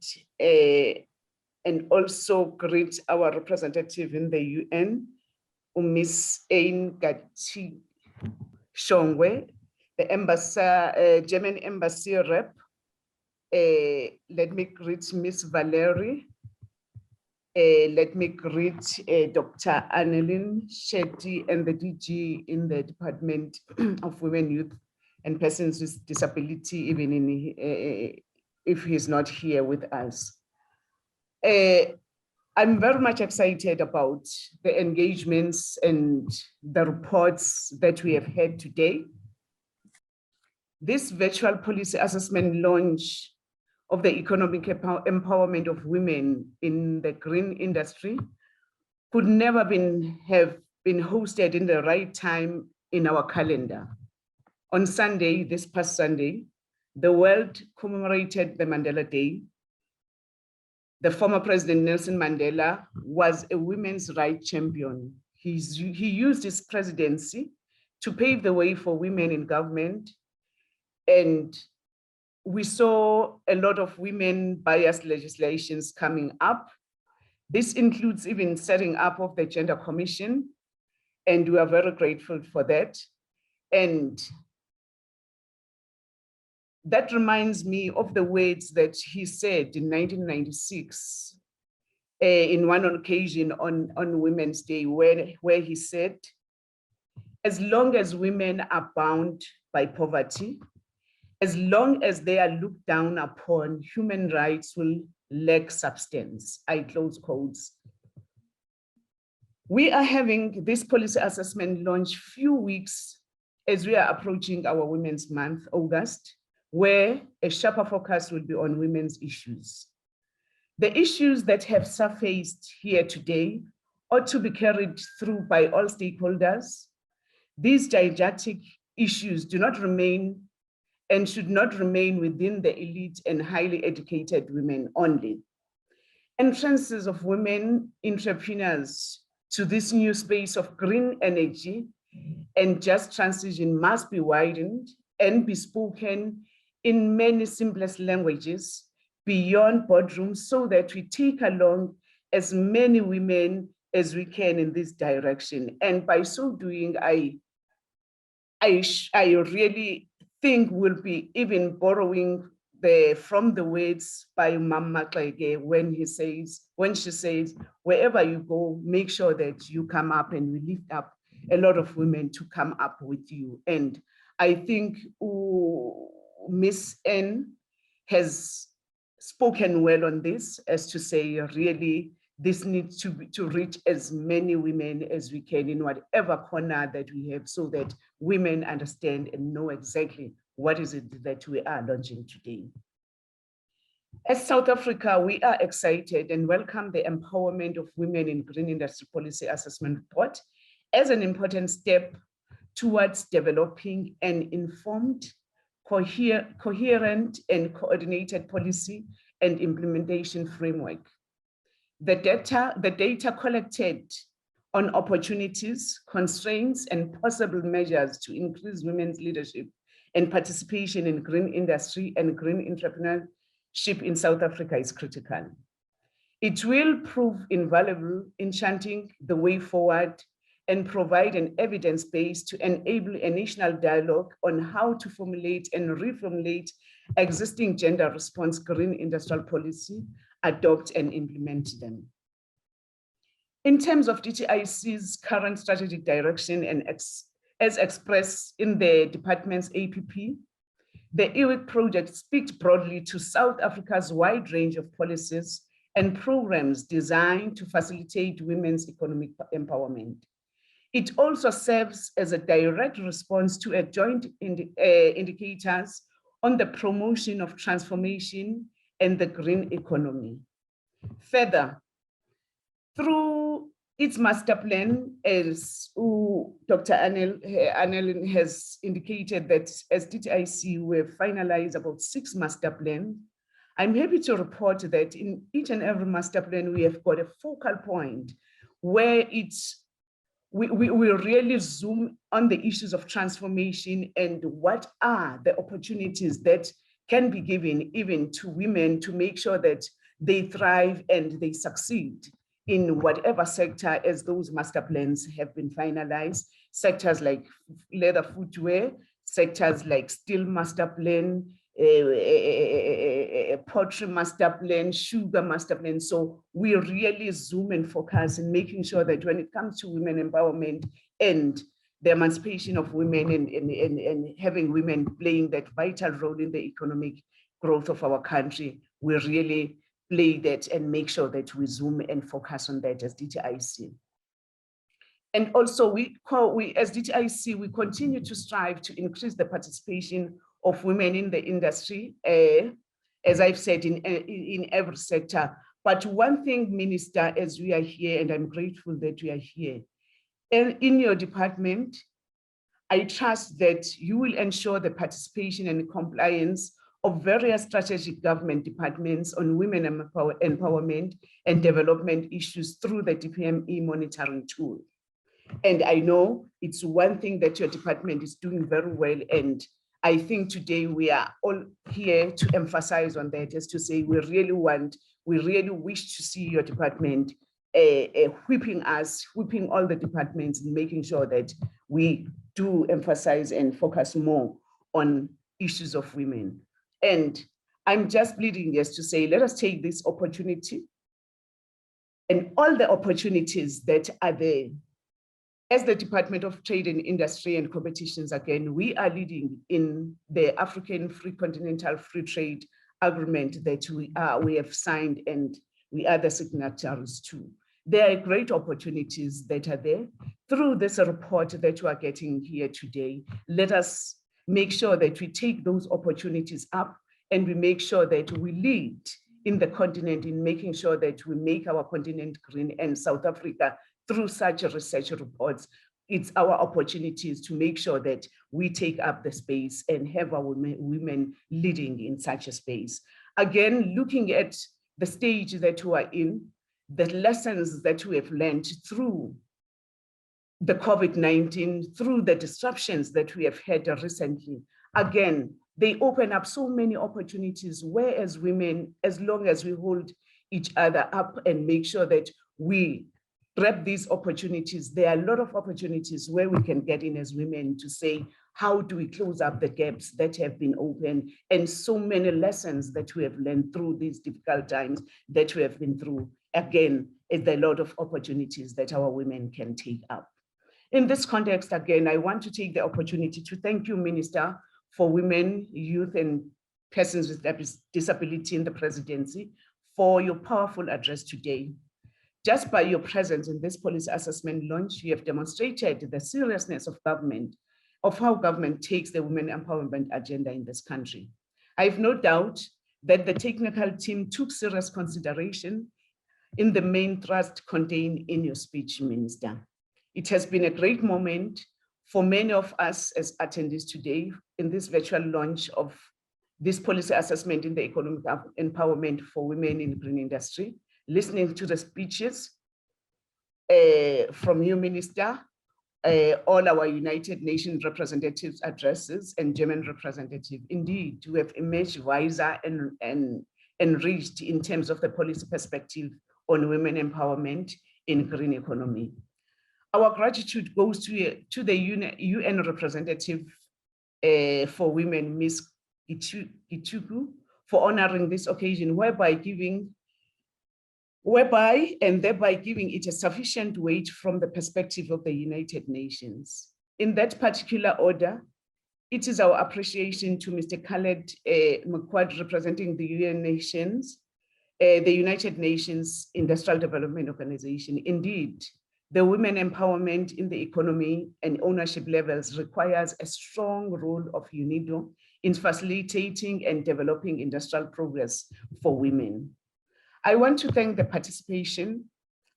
and also greet our representative in the UN, Ms. Ain Gati Shongwe, the German embassy rep. Let me greet Ms. Valerie. Let me greet Dr. Annalene Shetty and the DG in the Department of Women, Youth and Persons with Disability, even if he's not here with us. I'm very much excited about the engagements and the reports that we have had today. This virtual policy assessment launch of the economic empowerment of women in the green industry could never have been hosted in the right time in our calendar. On Sunday, this past Sunday, the world commemorated the Mandela Day. the former President Nelson Mandela was a women's rights champion. He used his presidency to pave the way for women in government. And we saw a lot of women biased legislations coming up. This includes even setting up of the Gender Commission, and we are very grateful for that. And that reminds me of the words that he said in 1996 in one occasion on Women's Day, where he said, as long as women are bound by poverty, as long as they are looked down upon, human rights will lack substance. I close quotes. We are having this policy assessment launch few weeks as we are approaching our Women's Month, August, where a sharper focus will be on women's issues. The issues that have surfaced here today ought to be carried through by all stakeholders. These gigantic issues do not remain and should not remain within the elite and highly educated women only. Entrances of women entrepreneurs to this new space of green energy and just transition must be widened and be spoken in many simplest languages beyond boardrooms so that we take along as many women as we can in this direction. And by so doing, I really think we'll be even borrowing from the words by Mama Klege when she says, wherever you go, make sure that you come up, and we lift up a lot of women to come up with you. And I think Miss N has spoken well on this, as to say, really, this needs to reach as many women as we can in whatever corner that we have, so that women understand and know exactly what is it that we are launching today. As South Africa, we are excited and welcome the empowerment of women in green industry policy assessment report as an important step towards developing an informed, coherent and coordinated policy and implementation framework. The data collected on opportunities, constraints, and possible measures to increase women's leadership and participation in green industry and green entrepreneurship in South Africa is critical. It will prove invaluable in charting the way forward and provide an evidence base to enable a national dialogue on how to formulate and reformulate existing gender response green industrial policy, adopt and implement them. In terms of DTIC's current strategic direction and as expressed in the department's APP, the EEWiGI project speaks broadly to South Africa's wide range of policies and programs designed to facilitate women's economic empowerment. It also serves as a direct response to a joint indicators on the promotion of transformation and the green economy. Further, through its master plan, as Dr. Anel has indicated that as DTIC, we've finalized about 6 master plans. I'm happy to report that in each and every master plan, we have got a focal point where we really zoom on the issues of transformation and what are the opportunities that can be given even to women to make sure that they thrive and they succeed in whatever sector as those master plans have been finalized. Sectors like leather footwear, sectors like steel master plan, poultry master plan, sugar master plan. So we really zoom and focus in making sure that when it comes to women empowerment and the emancipation of women and having women playing that vital role in the economic growth of our country, we really play that and make sure that we zoom and focus on that as DTIC. And also we as DTIC, we continue to strive to increase the participation of women in the industry, as I've said, in every sector. But one thing, Minister, as we are here, and I'm grateful that we are here, and in your department, I trust that you will ensure the participation and compliance of various strategic government departments on women empowerment and development issues through the DPME monitoring tool. And I know it's one thing that your department is doing very well. And I think today we are all here to emphasize on that, just to say we really wish to see your department whipping all the departments and making sure that we do emphasize and focus more on issues of women. And I'm just pleading just to say, let us take this opportunity and all the opportunities that are there. As the Department of Trade and Industry and Competitions, again, we are leading in the African Free Continental Free Trade Agreement that we have signed, and we are the signatories to. There are great opportunities that are there. Through this report that you are getting here today, let us make sure that we take those opportunities up and we make sure that we lead in the continent in making sure that we make our continent green, and South Africa, through such research reports, it's our opportunities to make sure that we take up the space and have our women leading in such a space. Again, looking at the stage that we are in, the lessons that we have learned through the COVID-19, through the disruptions that we have had recently, again, they open up so many opportunities where as women, as long as we hold each other up and make sure that we grab these opportunities, there are a lot of opportunities where we can get in as women to say, how do we close up the gaps that have been open, and so many lessons that we have learned through these difficult times that we have been through. Again, it's a lot of opportunities that our women can take up. In this context, again, I want to take the opportunity to thank you, Minister for Women, Youth, and Persons with Disability in the Presidency, for your powerful address today. Just by your presence in this policy assessment launch, you have demonstrated the seriousness of government, of how government takes the women empowerment agenda in this country. I have no doubt that the technical team took serious consideration in the main thrust contained in your speech, Minister. It has been a great moment for many of us as attendees today in this virtual launch of this policy assessment in the economic empowerment for women in the green industry, listening to the speeches from you, Minister, all our United Nations representatives' addresses and German representative. Indeed, we have emerged wiser and enriched in terms of the policy perspective on women empowerment in green economy. Our gratitude goes to the UN representative for women, Ms. Ituku, for honoring this occasion, thereby giving it a sufficient weight from the perspective of the United Nations. In that particular order, it is our appreciation to Mr. Khaled Mkwad, representing the the United Nations Industrial Development Organization. Indeed, the women empowerment in the economy and ownership levels requires a strong role of UNIDO in facilitating and developing industrial progress for women. I want to thank the participation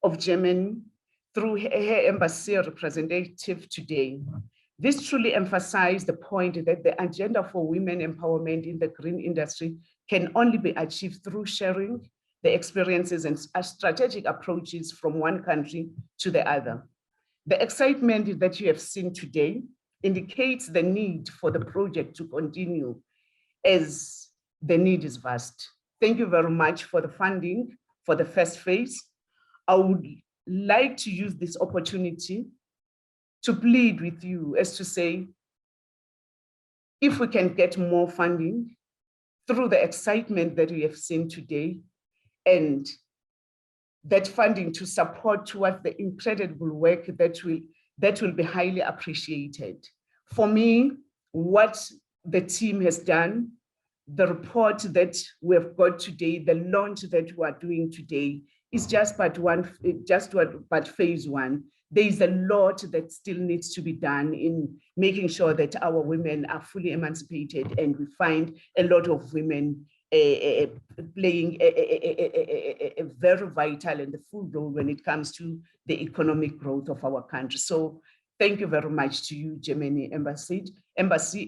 of Germany through her embassy representative today. This truly emphasized the point that the agenda for women empowerment in the green industry can only be achieved through sharing the experiences and strategic approaches from one country to the other. The excitement that you have seen today indicates the need for the project to continue, as the need is vast. Thank you very much for the funding for the first phase. I would like to use this opportunity to plead with you as to say, if we can get more funding through the excitement that we have seen today, and that funding to support towards the incredible work that will be highly appreciated. For me, what the team has done, the report that we have got today, the launch that we are doing today is just but phase one. There is a lot that still needs to be done in making sure that our women are fully emancipated, and we find a lot of women playing a very vital and full role when it comes to the economic growth of our country. So thank you very much to you, Germany Embassy,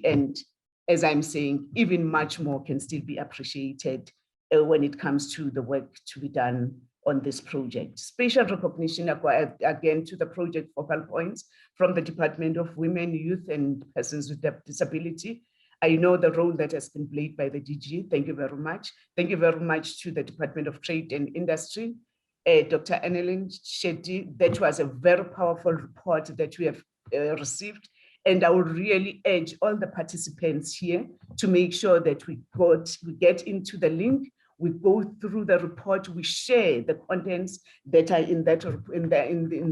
and as I'm saying, even much more can still be appreciated when it comes to the work to be done on this project. Special recognition again to the project focal points from the Department of Women, Youth and Persons with Disability. I know the role that has been played by the DG. Thank you very much. Thank you very much to the Department of Trade and Industry, Dr. Annelyn Shetty. That was a very powerful report that we have received. And I would really urge all the participants here to make sure that we get into the link, we go through the report, we share the contents that are in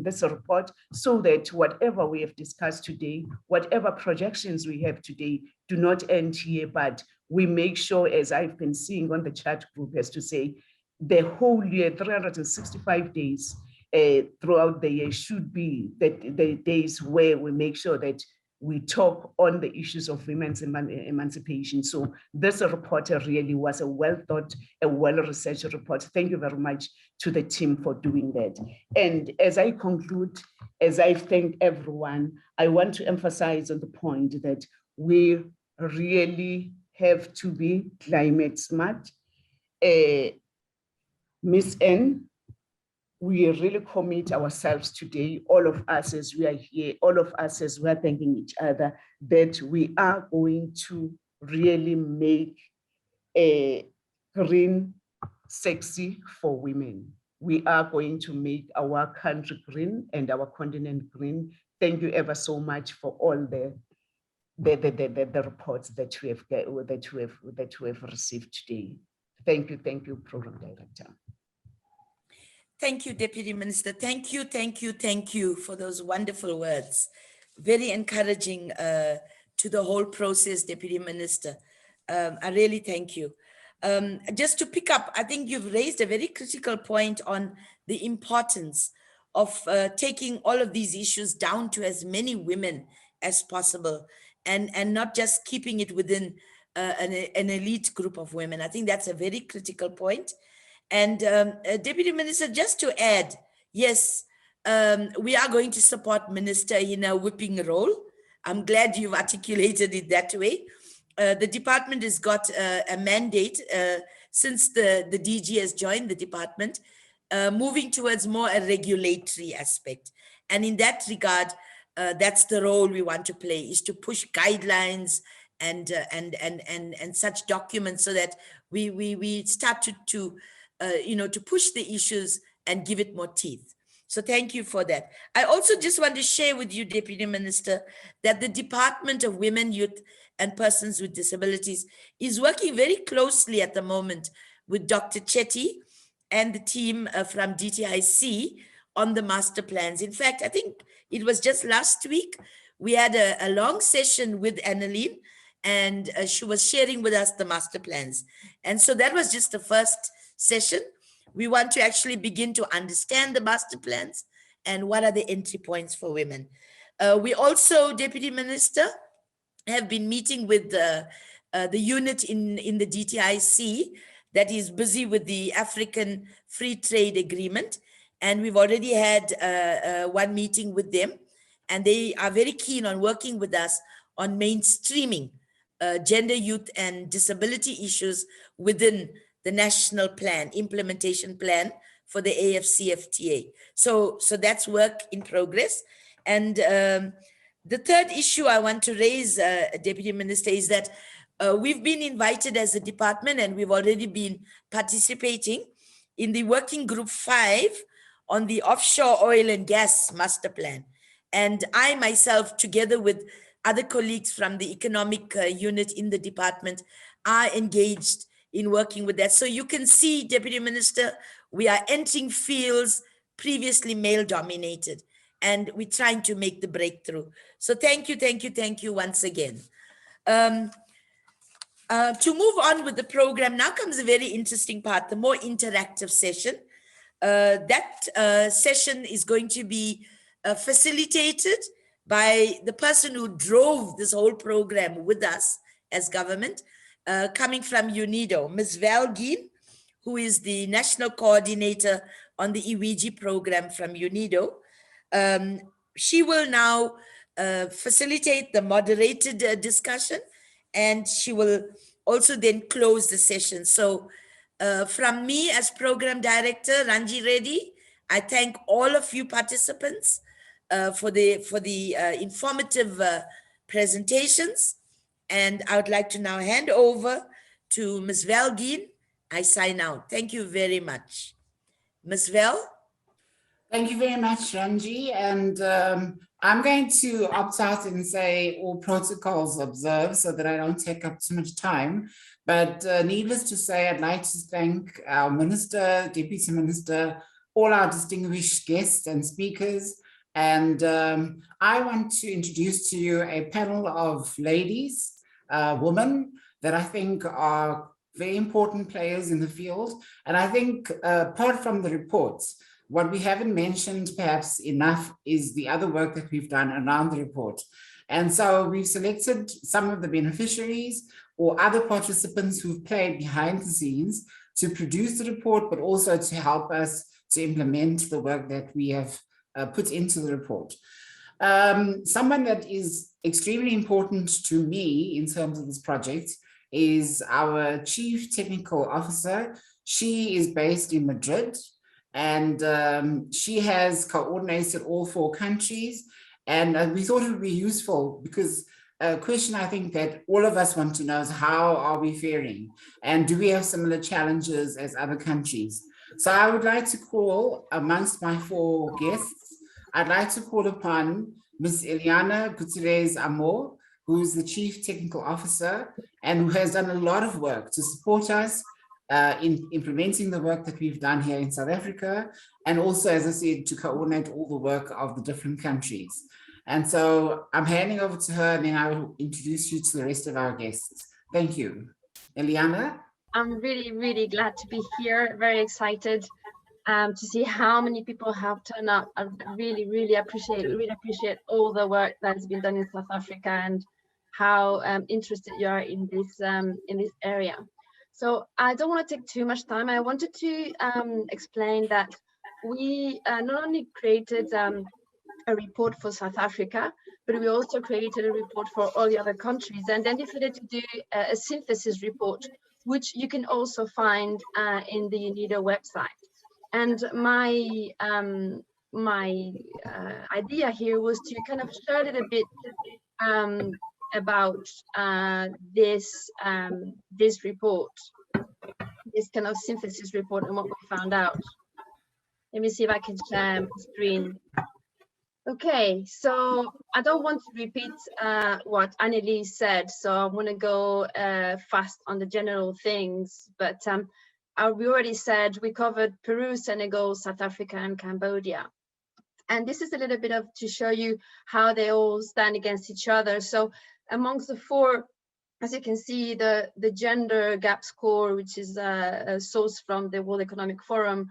this report, so that whatever we have discussed today, whatever projections we have today, do not end here, but we make sure, as I've been seeing on the chat group, as to say, the whole year, 365 days throughout the year should be the days where we make sure that we talk on the issues of women's emancipation. So this report really was a well thought, a well-researched report. Thank you very much to the team for doing that. And as I conclude, as I thank everyone, I want to emphasize on the point that we really have to be climate smart. Ms. N, we really commit ourselves today, all of us as we are here, all of us as we are thanking each other, that we are going to really make a green sexy for women. We are going to make our country green and our continent green. Thank you ever so much for all the reports that we have received today. Thank you, Program Director. Thank you, Deputy Minister. Thank you for those wonderful words. Very encouraging to the whole process, Deputy Minister. I really thank you. Just to pick up, I think you've raised a very critical point on the importance of taking all of these issues down to as many women as possible, and not just keeping it within an elite group of women. I think that's a very critical point. And Deputy Minister, just to add, yes, we are going to support Minister in a whipping role. I'm glad you've articulated it that way. The department has got a mandate since the DG has joined the department, moving towards more a regulatory aspect. And in that regard, that's the role we want to play, is to push guidelines and such documents so that we start to push the issues and give it more teeth. So thank you for that. I also just want to share with you, Deputy Minister, that the Department of Women, Youth and Persons with Disabilities is working very closely at the moment with Dr. Chetty and the team from DTIC on the master plans. In fact, I think it was just last week, we had a long session with Annelyn, and she was sharing with us the master plans. And so that was just the first session. We want to actually begin to understand the master plans and what are the entry points for women. We also, Deputy Minister, have been meeting with the unit in the DTIC that is busy with the African Free Trade Agreement. And we've already had one meeting with them, and they are very keen on working with us on mainstreaming gender, youth and disability issues within the national plan, implementation plan for the AFCFTA. So that's work in progress. And the third issue I want to raise, Deputy Minister, is that we've been invited as a department, and we've already been participating in the working group 5 on the offshore oil and gas master plan. And I myself, together with other colleagues from the economic unit in the department, are engaged in working with that. So you can see, Deputy Minister, we are entering fields previously male dominated, and we're trying to make the breakthrough. So thank you once again. To move on with the program, now comes a very interesting part, the more interactive session. That session is going to be facilitated by the person who drove this whole program with us as government, coming from UNIDO, Ms. Val Geen, who is the National Coordinator on the EEWiGI program from UNIDO. She will now facilitate the moderated discussion, and she will also then close the session. So from me as Program Director, Ranji Reddy, I thank all of you participants for the informative presentations. And I would like to now hand over to Ms. Velgin. I sign out. Thank you very much. Ms. Vel? Thank you very much, Ranji. And I'm going to opt out and say all protocols observed so that I don't take up too much time. But needless to say, I'd like to thank our Minister, Deputy Minister, all our distinguished guests and speakers. And I want to introduce to you a panel of ladies, women, that I think are very important players in the field. And I think apart from the reports, what we haven't mentioned perhaps enough is the other work that we've done around the report. And so we've selected some of the beneficiaries or other participants who've played behind the scenes to produce the report, but also to help us to implement the work that we have put into the report. Someone that is extremely important to me in terms of this project is our Chief Technical Officer. She is based in Madrid, and she has coordinated all 4 countries. And we thought it would be useful because a question I think that all of us want to know is how are we faring? And do we have similar challenges as other countries? So I would like to call amongst my 4 guests, I'd like to call upon Ms. Eliana Gutierrez Amor, who's the Chief Technical Officer and who has done a lot of work to support us in implementing the work that we've done here in South Africa, and also, as I said, to coordinate all the work of the different countries. And so I'm handing over to her, and then I will introduce you to the rest of our guests. Thank you. Eliana? I'm really, really glad to be here, very excited to see how many people have turned up. I really appreciate all the work that's been done in South Africa and how interested you are in this area. So I don't want to take too much time. I wanted to explain that we not only created a report for South Africa, but we also created a report for all the other countries, and then decided to do a synthesis report, which you can also find in the UNIDO website. And my idea here was to kind of share a little bit about this report, this kind of synthesis report, and what we found out. Let me see if I can share my screen. Okay, so I don't want to repeat what Annelise said, so I'm going to go fast on the general things, but we already said we covered Peru, Senegal, South Africa, and Cambodia. And this is a little bit of to show you how they all stand against each other. So amongst the 4, as you can see, the gender gap score, which is a source from the World Economic Forum,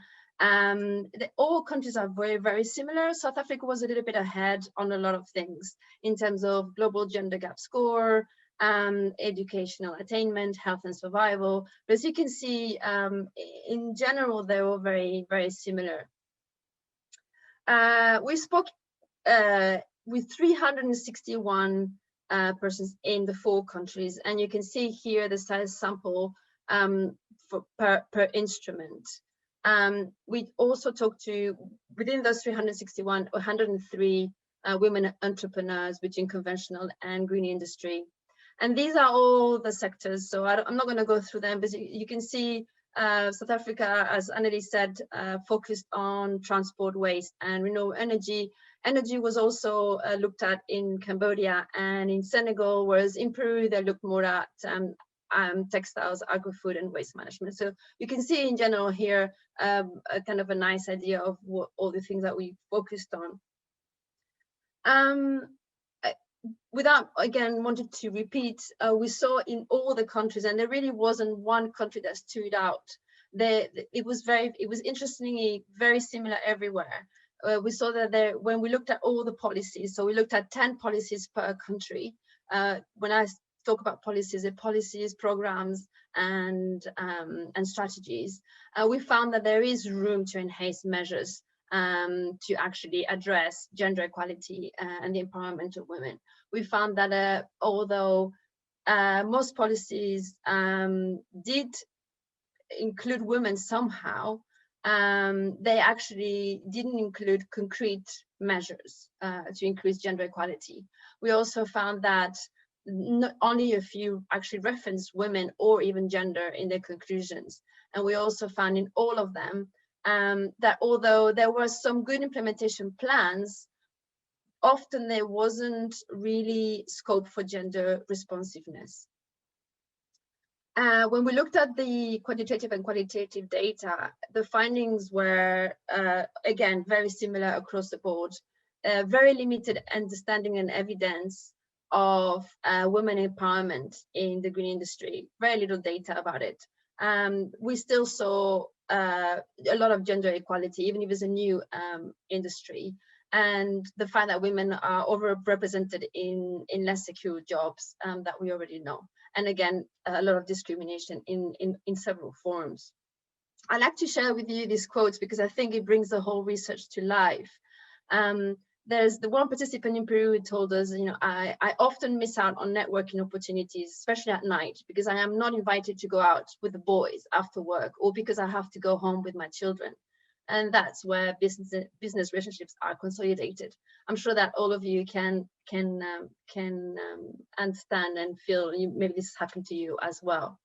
all countries are very, very similar. South Africa was a little bit ahead on a lot of things in terms of global gender gap score, educational attainment, health and survival. But as you can see, in general, they were very, very similar. We spoke with 361 persons in the 4 countries, and you can see here the size sample per instrument. We also talked to, within those 361, 103 women entrepreneurs between conventional and green industry. And these are all the sectors, so I'm not going to go through them, but you can see South Africa, as Annelise said, focused on transport, waste, and renewable energy. Energy was also looked at in Cambodia and in Senegal, whereas in Peru, they looked more at textiles, agri-food, and waste management. So you can see in general here a kind of a nice idea of what all the things that we focused on. Without, again, wanting to repeat, we saw in all the countries, and there really wasn't one country that stood out. It was interestingly very similar everywhere. We saw that when we looked at all the policies, so we looked at 10 policies per country. When I talk about policies, programs, and strategies, we found that there is room to enhance measures to actually address gender equality and the empowerment of women. We found that although most policies did include women somehow, they actually didn't include concrete measures to increase gender equality. We also found that not only a few actually referenced women or even gender in their conclusions. And we also found in all of them that although there were some good implementation plans, often there wasn't really scope for gender responsiveness. When we looked at the quantitative and qualitative data, the findings were, again, very similar across the board. Very limited understanding and evidence of women empowerment in the green industry, very little data about it. We still saw a lot of gender equality, even if it's a new industry. And the fact that women are overrepresented in less secure jobs that we already know. And again, a lot of discrimination in several forms. I'd like to share with you these quotes because I think it brings the whole research to life. There's the one participant in Peru who told us, you know, I often miss out on networking opportunities, especially at night, because I am not invited to go out with the boys after work, or because I have to go home with my children. And that's where business relationships are consolidated. I'm sure that all of you can understand and feel maybe this has happened to you as well.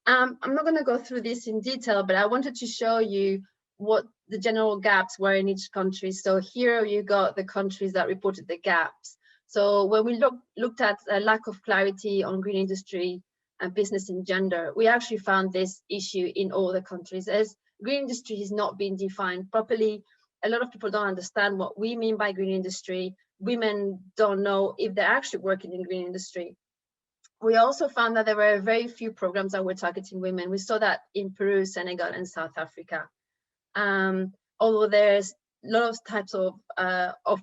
I'm not going to go through this in detail, but I wanted to show you what the general gaps were in each country. So here you got the countries that reported the gaps. So when we looked at a lack of clarity on green industry and business and gender, we actually found this issue in all the countries. As green industry has not been defined properly, a lot of people don't understand what we mean by green industry. Women don't know if they're actually working in green industry. We also found that there were very few programs that were targeting women. We saw that in Peru, Senegal, and South Africa. Although there's a lot of types of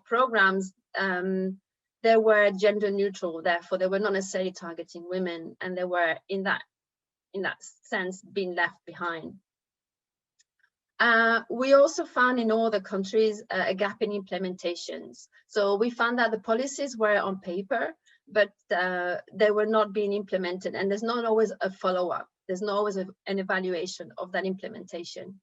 programs, they were gender neutral, therefore they were not necessarily targeting women, and they were in that sense being left behind. We also found in all the countries a gap in implementations. So we found that the policies were on paper, but they were not being implemented, and there's not always a follow-up. There's not always an evaluation of that implementation.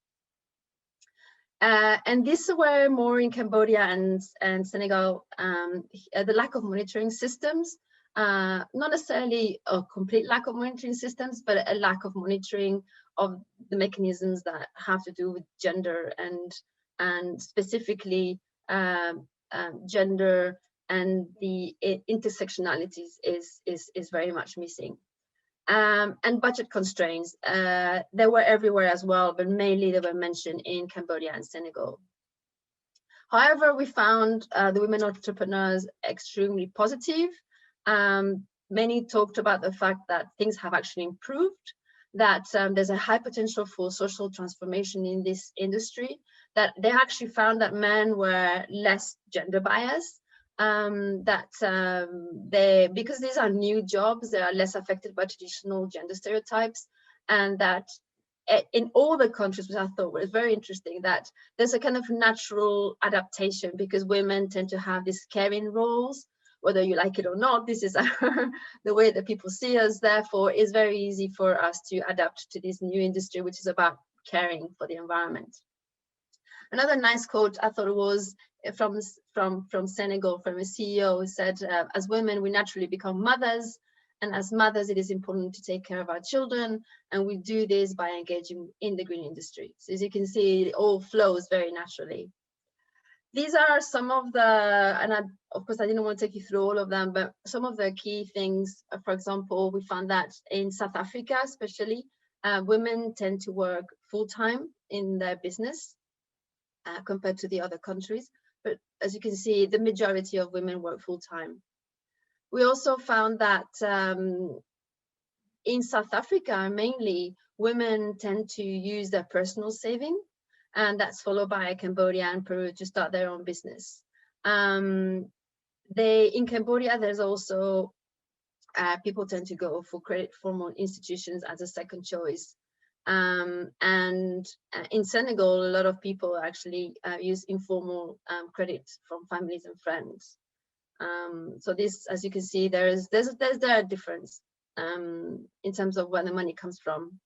And these were more in Cambodia and Senegal, the lack of monitoring systems, not necessarily a complete lack of monitoring systems, but a lack of monitoring of the mechanisms that have to do with gender and specifically gender and the intersectionalities is very much missing. And budget constraints, they were everywhere as well, but mainly they were mentioned in Cambodia and Senegal. However, we found the women entrepreneurs extremely positive. Many talked about the fact that things have actually improved, that there's a high potential for social transformation in this industry, that they actually found that men were less gender biased, because these are new jobs, they are less affected by traditional gender stereotypes, and that in all the countries, which I thought was very interesting, that there's a kind of natural adaptation because women tend to have these caring roles, whether you like it or not. This is the way that people see us. Therefore, it's very easy for us to adapt to this new industry, which is about caring for the environment. Another nice quote I thought was from Senegal, from a CEO, who said, as women, we naturally become mothers, and as mothers, it is important to take care of our children, and we do this by engaging in the green industry. So as you can see, it all flows very naturally. These are some of the, and of course, I didn't want to take you through all of them, but some of the key things. For example, we found that in South Africa, especially, women tend to work full-time in their business compared to the other countries. But as you can see, the majority of women work full-time. We also found that in South Africa, mainly, women tend to use their personal saving, and that's followed by Cambodia and Peru to start their own business. In Cambodia, there's also, people tend to go for credit formal institutions as a second choice. And in Senegal, a lot of people actually use informal credit from families and friends. So this, as you can see, there's a difference in terms of where the money comes from.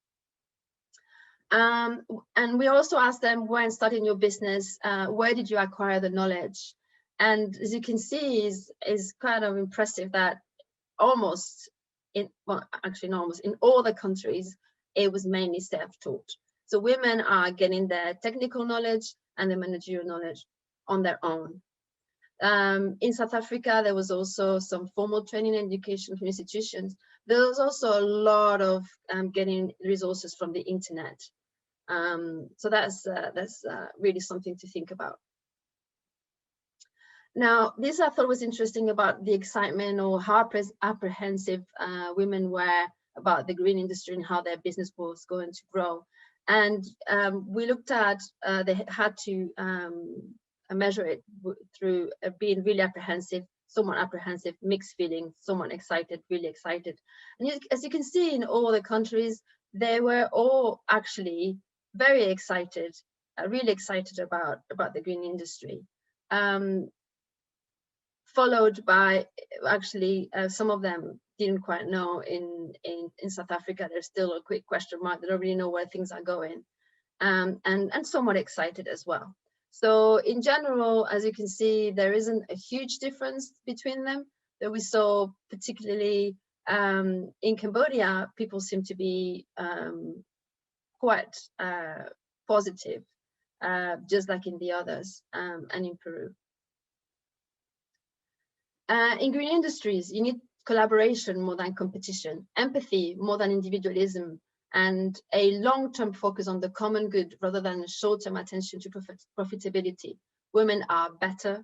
And we also asked them, when starting your business, where did you acquire the knowledge? And as you can see, is kind of impressive that almost in all the countries, it was mainly self-taught. So women are getting their technical knowledge and the managerial knowledge on their own. In South Africa, there was also some formal training and education from institutions. There was also a lot of getting resources from the internet. So that's really something to think about. Now, this I thought was interesting about the excitement or how apprehensive women were about the green industry and how their business was going to grow. And we looked at, they had to measure it through being really apprehensive, somewhat apprehensive, mixed feelings, somewhat excited, really excited. And as you can see in all the countries, they were all actually very excited, really excited about the green industry. Followed by, actually, some of them didn't quite know. In South Africa, there's still a quick question mark. They don't really know where things are going, and somewhat excited as well. So in general, as you can see, there isn't a huge difference between them. That we saw, particularly in Cambodia, people seem to be quite positive, just like in the others, and in Peru. In green industries, you need collaboration more than competition, empathy more than individualism, and a long-term focus on the common good rather than short-term attention to profitability. Women are better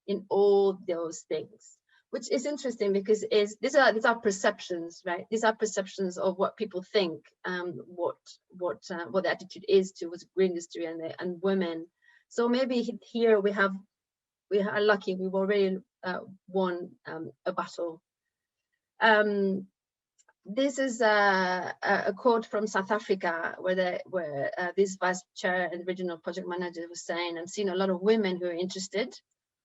in all those things, which is interesting because these are perceptions, right? These are perceptions of what people think, what the attitude is towards green industry and women. So maybe here we are lucky, we've already won a battle. This is a quote from South Africa where this vice chair and regional project manager was saying, "I'm seeing a lot of women who are interested,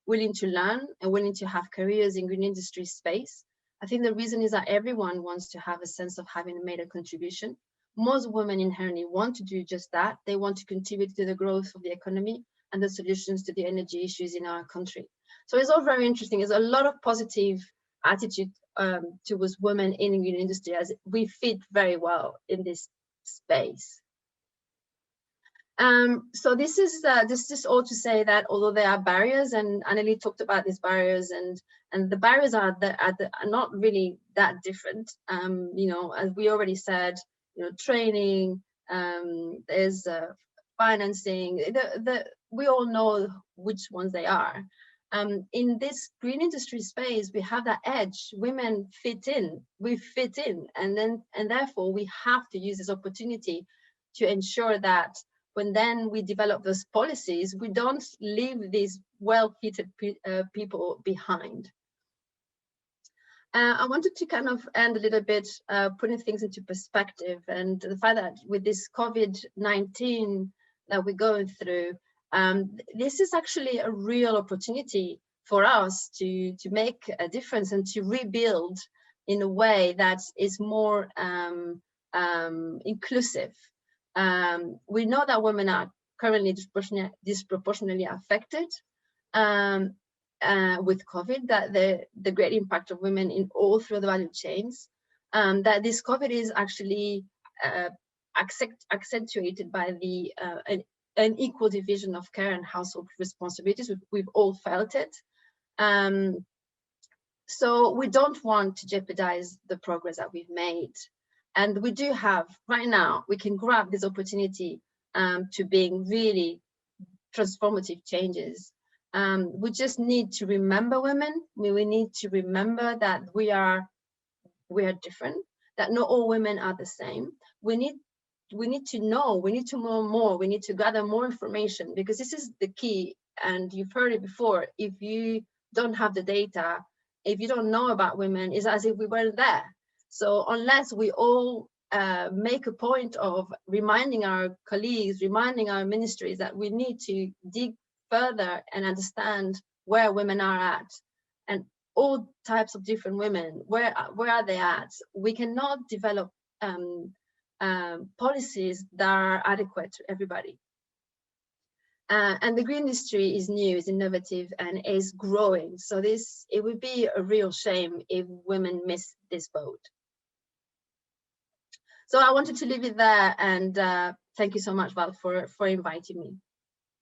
willing to learn and willing to have careers in green industry space. I think the reason is that everyone wants to have a sense of having made a contribution. Most women inherently want to do just that. They want to contribute to the growth of the economy and the solutions to the energy issues in our country." So it's all very interesting. There's a lot of positive attitude towards women in the green industry, as we fit very well in this space. So this is all to say that although there are barriers, and Annelie talked about these barriers, and the barriers are not really that different. You know, as we already said, you know, training, there's financing. We all know which ones they are. In this green industry space, we have that edge. Women fit in. We fit in, and therefore we have to use this opportunity to ensure that when then we develop those policies, we don't leave these well-fitted people behind. I wanted to kind of end a little bit putting things into perspective, and the fact that with this COVID-19 that we're going through, this is actually a real opportunity for us to make a difference and to rebuild in a way that is more inclusive. We know that women are currently disproportionately affected with COVID, that the great impact of women in all through the value chains, that this COVID is actually accentuated by the an equal division of care and household responsibilities. We've all felt it. So we don't want to jeopardize the progress that we've made. And we do have, right now, we can grab this opportunity to being really transformative changes. We just need to remember women. We need to remember that we are different, that not all women are the same. We need to know, we need to know more, we need to gather more information, because this is the key. And you've heard it before, if you don't have the data, if you don't know about women, it's as if we weren't there. So unless we all make a point of reminding our colleagues, reminding our ministries that we need to dig further and understand where women are at, and all types of different women, where are they at? We cannot develop policies that are adequate to everybody. And the green industry is new, is innovative, and is growing. So it would be a real shame if women miss this boat. So I wanted to leave it there, and thank you so much, Val, for inviting me.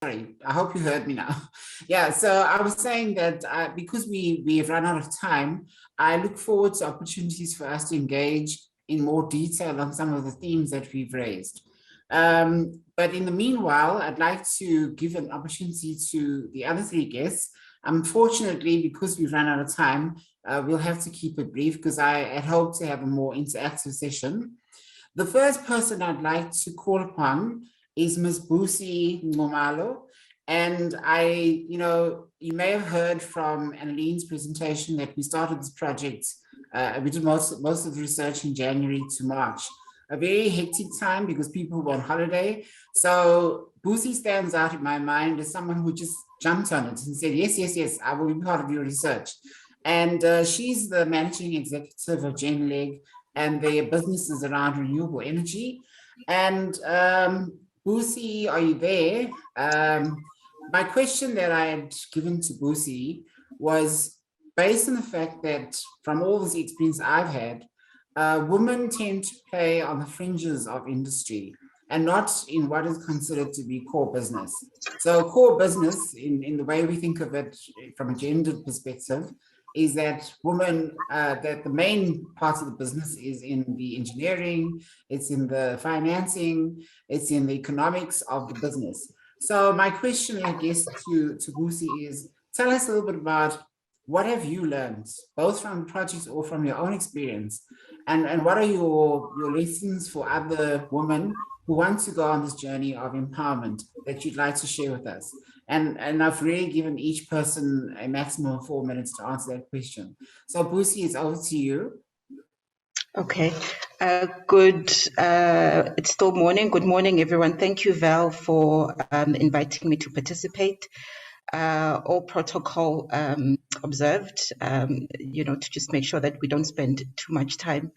Sorry, I hope you heard me now. Yeah, so I was saying that because we've run out of time, I look forward to opportunities for us to engage in more detail on some of the themes that we've raised. But in the meanwhile, I'd like to give an opportunity to the other three guests. Unfortunately, because we've run out of time, we'll have to keep it brief because I had hoped to have a more interactive session. The first person I'd like to call upon is Ms. Busi Ngomalo. And you may have heard from Anneline's presentation that we started this project. We did most of the research in January to March. A very hectic time because people were on holiday. So Busi stands out in my mind as someone who just jumped on it and said, yes, I will be part of your research. And she's the managing executive of GenLeg and their businesses around renewable energy. And Busi, are you there? My question that I had given to Busi was based on the fact that from all this experience I've had, women tend to play on the fringes of industry and not in what is considered to be core business. So core business, in the way we think of it from a gendered perspective, is that women, that the main part of the business is in the engineering, it's in the financing, it's in the economics of the business. So my question, I guess, to Busi is, tell us a little bit about what have you learned, both from projects or from your own experience, and what are your lessons for other women who want to go on this journey of empowerment that you'd like to share with us? And I've really given each person a maximum of 4 minutes to answer that question. So Busi, it's over to you. Okay, it's still morning. Good morning, everyone. Thank you, Val, for inviting me to participate. All protocol observed, to just make sure that we don't spend too much time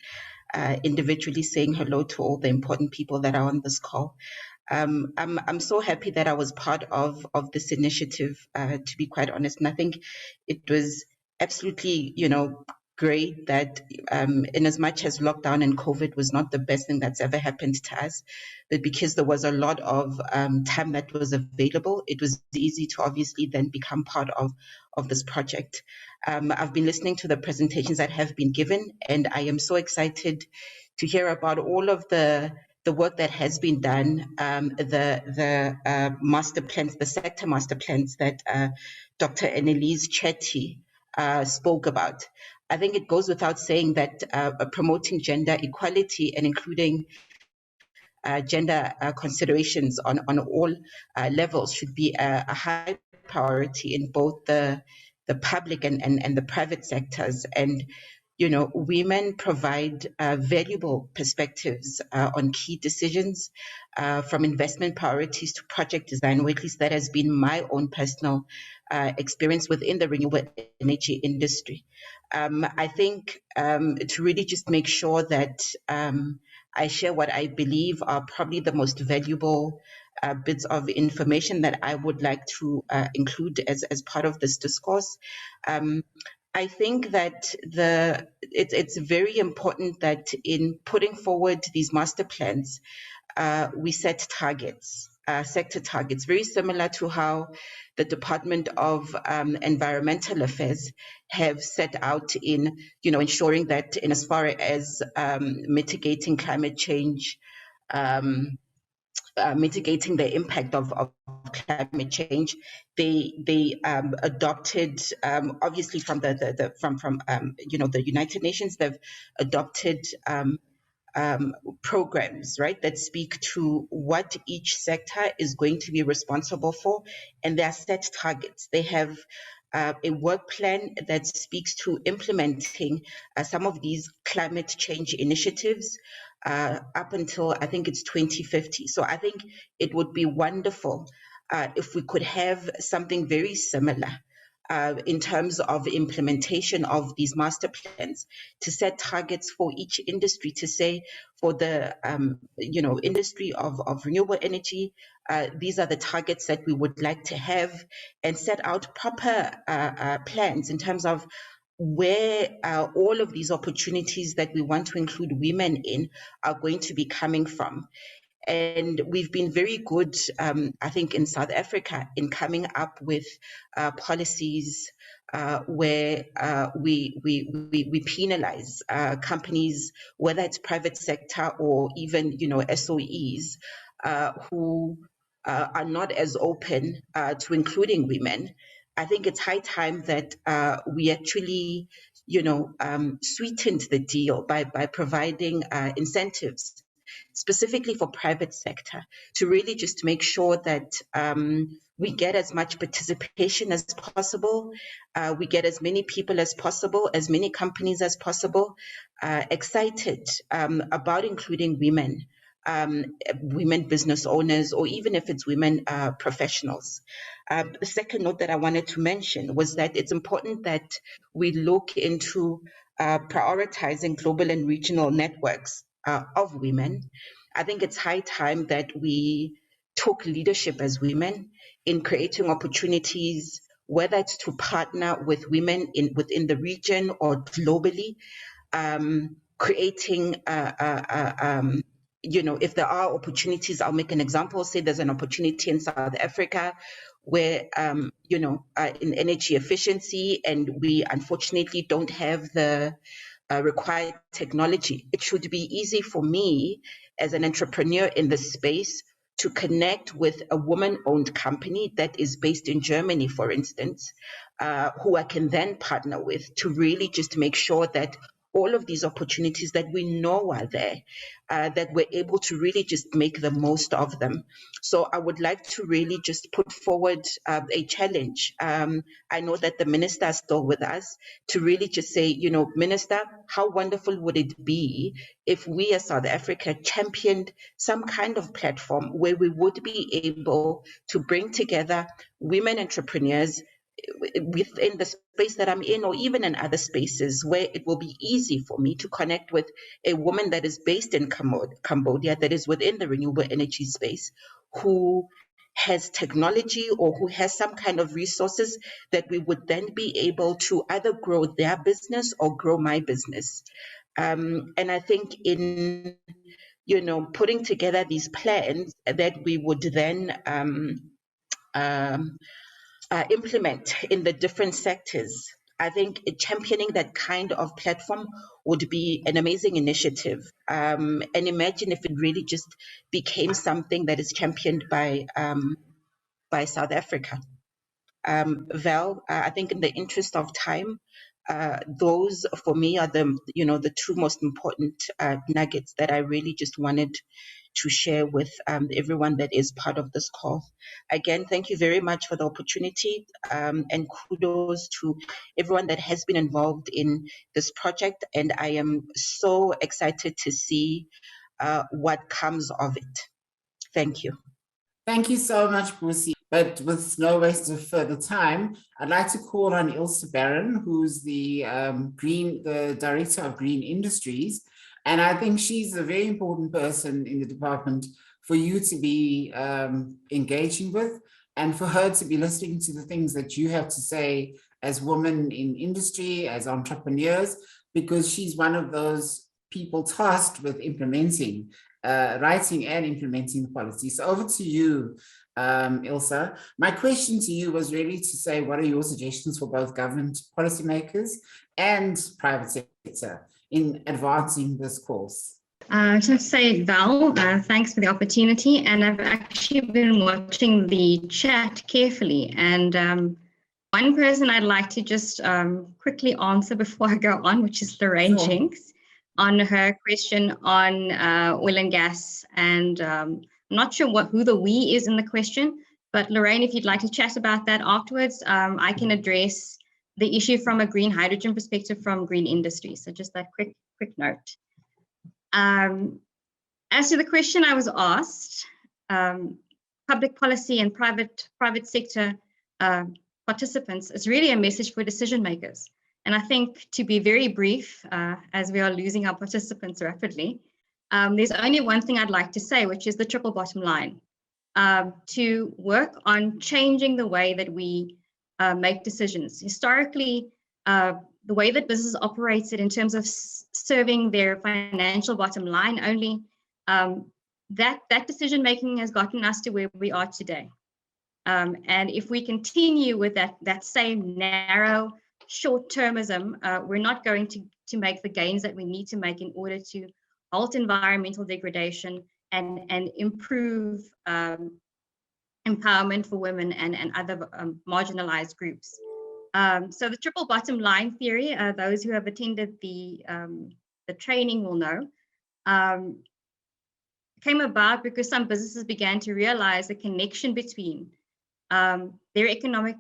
individually saying hello to all the important people that are on this call. I'm so happy that I was part of this initiative, to be quite honest. And I think it was absolutely, great that in as much as lockdown and COVID was not the best thing that's ever happened to us, but because there was a lot of time that was available, it was easy to obviously then become part of this project. I've been listening to the presentations that have been given, and I am so excited to hear about all of the work that has been done, the master plans, the sector master plans that Dr. Annelise Chetty spoke about. I think it goes without saying that promoting gender equality and including gender considerations on all levels should be a high priority in both the public and the private sectors. And women provide valuable perspectives on key decisions, from investment priorities to project design, or at least that has been my own personal experience within the renewable energy industry. I think to really just make sure that I share what I believe are probably the most valuable bits of information that I would like to include as part of this discourse. I think that it's very important that in putting forward these master plans, we set targets, sector targets, very similar to how the Department of Environmental Affairs have set out in, ensuring that in as far as mitigating climate change, mitigating the impact of climate change, they adopted, obviously from the United Nations, they've adopted programs, right, that speak to what each sector is going to be responsible for, and there are set targets. They have a work plan that speaks to implementing some of these climate change initiatives up until, I think it's 2050. So I think it would be wonderful if we could have something very similar in terms of implementation of these master plans, to set targets for each industry, to say for the industry of renewable energy, these are the targets that we would like to have, and set out proper plans in terms of where all of these opportunities that we want to include women in are going to be coming from. And we've been very good, I think, in South Africa in coming up with policies where we penalize companies, whether it's private sector or even SOEs, who are not as open to including women. I think it's high time that we actually, sweetened the deal by providing incentives specifically for private sector, to really just make sure that we get as much participation as possible, we get as many people as possible, as many companies as possible, excited about including women, women business owners, or even if it's women professionals. The second note that I wanted to mention was that it's important that we look into prioritizing global and regional networks of women. I think it's high time that we took leadership as women in creating opportunities, whether it's to partner with women within the region or globally, creating, if there are opportunities, I'll make an example. Say there's an opportunity in South Africa where, in energy efficiency, and we unfortunately don't have the required technology. It should be easy for me as an entrepreneur in this space to connect with a woman-owned company that is based in Germany, for instance, who I can then partner with to really just make sure that all of these opportunities that we know are there, that we're able to really just make the most of them. So I would like to really just put forward a challenge. I know that the minister is still with us, to really just say, Minister, how wonderful would it be if we as South Africa championed some kind of platform where we would be able to bring together women entrepreneurs within the space that I'm in, or even in other spaces, where it will be easy for me to connect with a woman that is based in Cambodia, that is within the renewable energy space, who has technology or who has some kind of resources that we would then be able to either grow their business or grow my business. And I think in, putting together these plans that we would then implement in the different sectors, I think championing that kind of platform would be an amazing initiative. And imagine if it really just became something that is championed by South Africa. Val, I think in the interest of time, those for me are the two most important nuggets that I really just wanted to share with everyone that is part of this call. Again, thank you very much for the opportunity, and kudos to everyone that has been involved in this project. And I am so excited to see what comes of it. Thank you. Thank you so much, Busi. But with no waste of further time, I'd like to call on Ilse Barron, who's the Director of Green Industries. And I think she's a very important person in the department for you to be engaging with, and for her to be listening to the things that you have to say as women in industry, as entrepreneurs, because she's one of those people tasked with implementing, writing and implementing the policy. So over to you, Ilse. My question to you was really to say, what are your suggestions for both government policymakers and private sector in advancing this course? Just say, Val, thanks for the opportunity. And I've actually been watching the chat carefully. And one person I'd like to just quickly answer before I go on, which is Lorraine Jenks, on her question on oil and gas. And I'm not sure who the we is in the question, but Lorraine, if you'd like to chat about that afterwards, I can address the issue from a green hydrogen perspective from green industry. So just that quick note. As to the question I was asked, public policy and private sector participants is really a message for decision makers. And I think, to be very brief, as we are losing our participants rapidly, there's only one thing I'd like to say, which is the triple bottom line. To work on changing the way that we make decisions. Historically, the way that business operated in terms of serving their financial bottom line only, that decision making has gotten us to where we are today. And if we continue with that same narrow short-termism, we're not going to make the gains that we need to make in order to halt environmental degradation and improve empowerment for women and other marginalized groups. So the triple bottom line theory, those who have attended the training will know, came about because some businesses began to realize the connection between their economic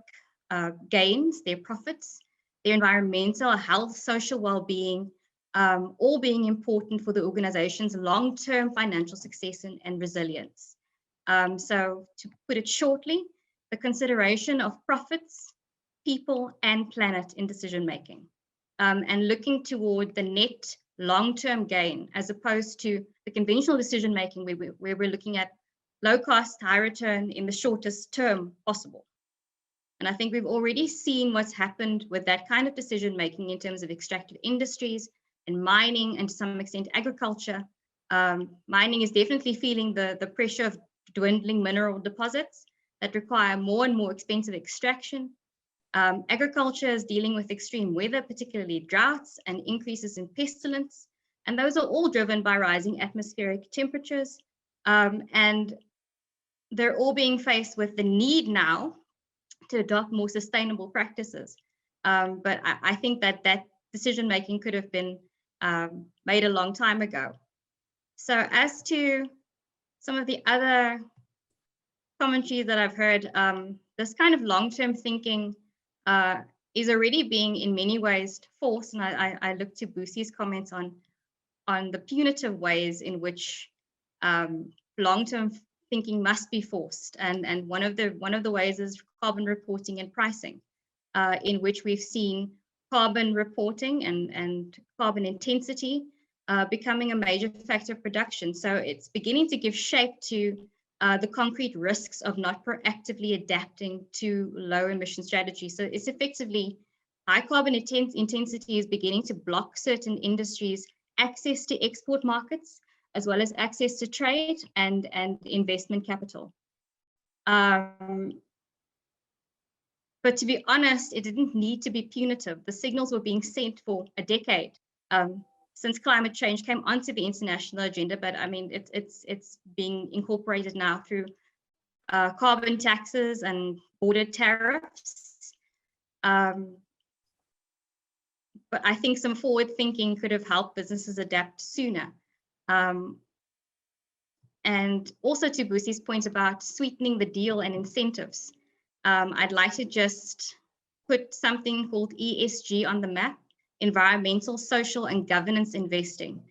gains, their profits, their environmental health, social well-being, all being important for the organization's long-term financial success and resilience. So to put it shortly, the consideration of profits, people, and planet in decision-making, and looking toward the net long-term gain, as opposed to the conventional decision-making where we're looking at low cost, high return in the shortest term possible. And I think we've already seen what's happened with that kind of decision-making in terms of extractive industries and mining, and to some extent agriculture. Mining is definitely feeling the pressure of dwindling mineral deposits that require more and more expensive extraction. Agriculture is dealing with extreme weather, particularly droughts and increases in pestilence. And those are all driven by rising atmospheric temperatures. And they're all being faced with the need now to adopt more sustainable practices. But I think that decision-making could have been made a long time ago. So as to some of the other commentary that I've heard, this kind of long-term thinking is already being in many ways forced. And I look to Busi's comments on the punitive ways in which long-term thinking must be forced. And one of the ways is carbon reporting and pricing, in which we've seen carbon reporting and carbon intensity becoming a major factor of production. So it's beginning to give shape to the concrete risks of not proactively adapting to low emission strategies. So it's effectively high carbon intensity is beginning to block certain industries access to export markets, as well as access to trade and investment capital. But to be honest, it didn't need to be punitive. The signals were being sent for a decade since climate change came onto the international agenda. But I mean, it's being incorporated now through carbon taxes and border tariffs. But I think some forward thinking could have helped businesses adapt sooner. And also to Busi's point about sweetening the deal and incentives, I'd like to just put something called ESG on the map: environmental, social, and governance investing.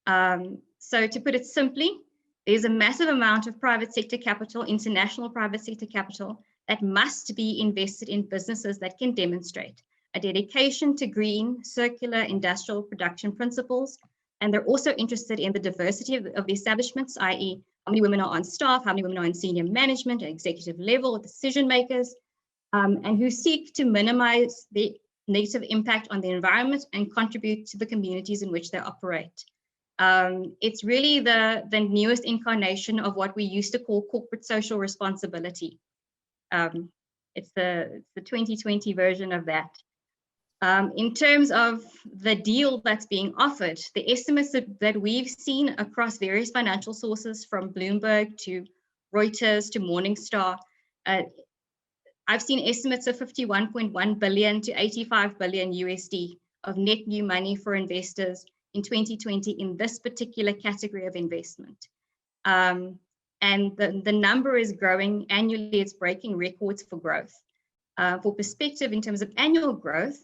So to put it simply, there's a massive amount of private sector capital, international private sector capital, that must be invested in businesses that can demonstrate a dedication to green, circular industrial production principles. And they're also interested in the diversity of the establishments, i.e. how many women are on staff, how many women are in senior management and executive level, decision makers, and who seek to minimize the negative impact on the environment and contribute to the communities in which they operate. It's really the newest incarnation of what we used to call corporate social responsibility. It's the 2020 version of that. In terms of the deal that's being offered, the estimates that we've seen across various financial sources, from Bloomberg to Reuters to Morningstar, I've seen estimates of 51.1 billion to 85 billion USD of net new money for investors in 2020 in this particular category of investment. And the number is growing annually. It's breaking records for growth. For perspective, in terms of annual growth,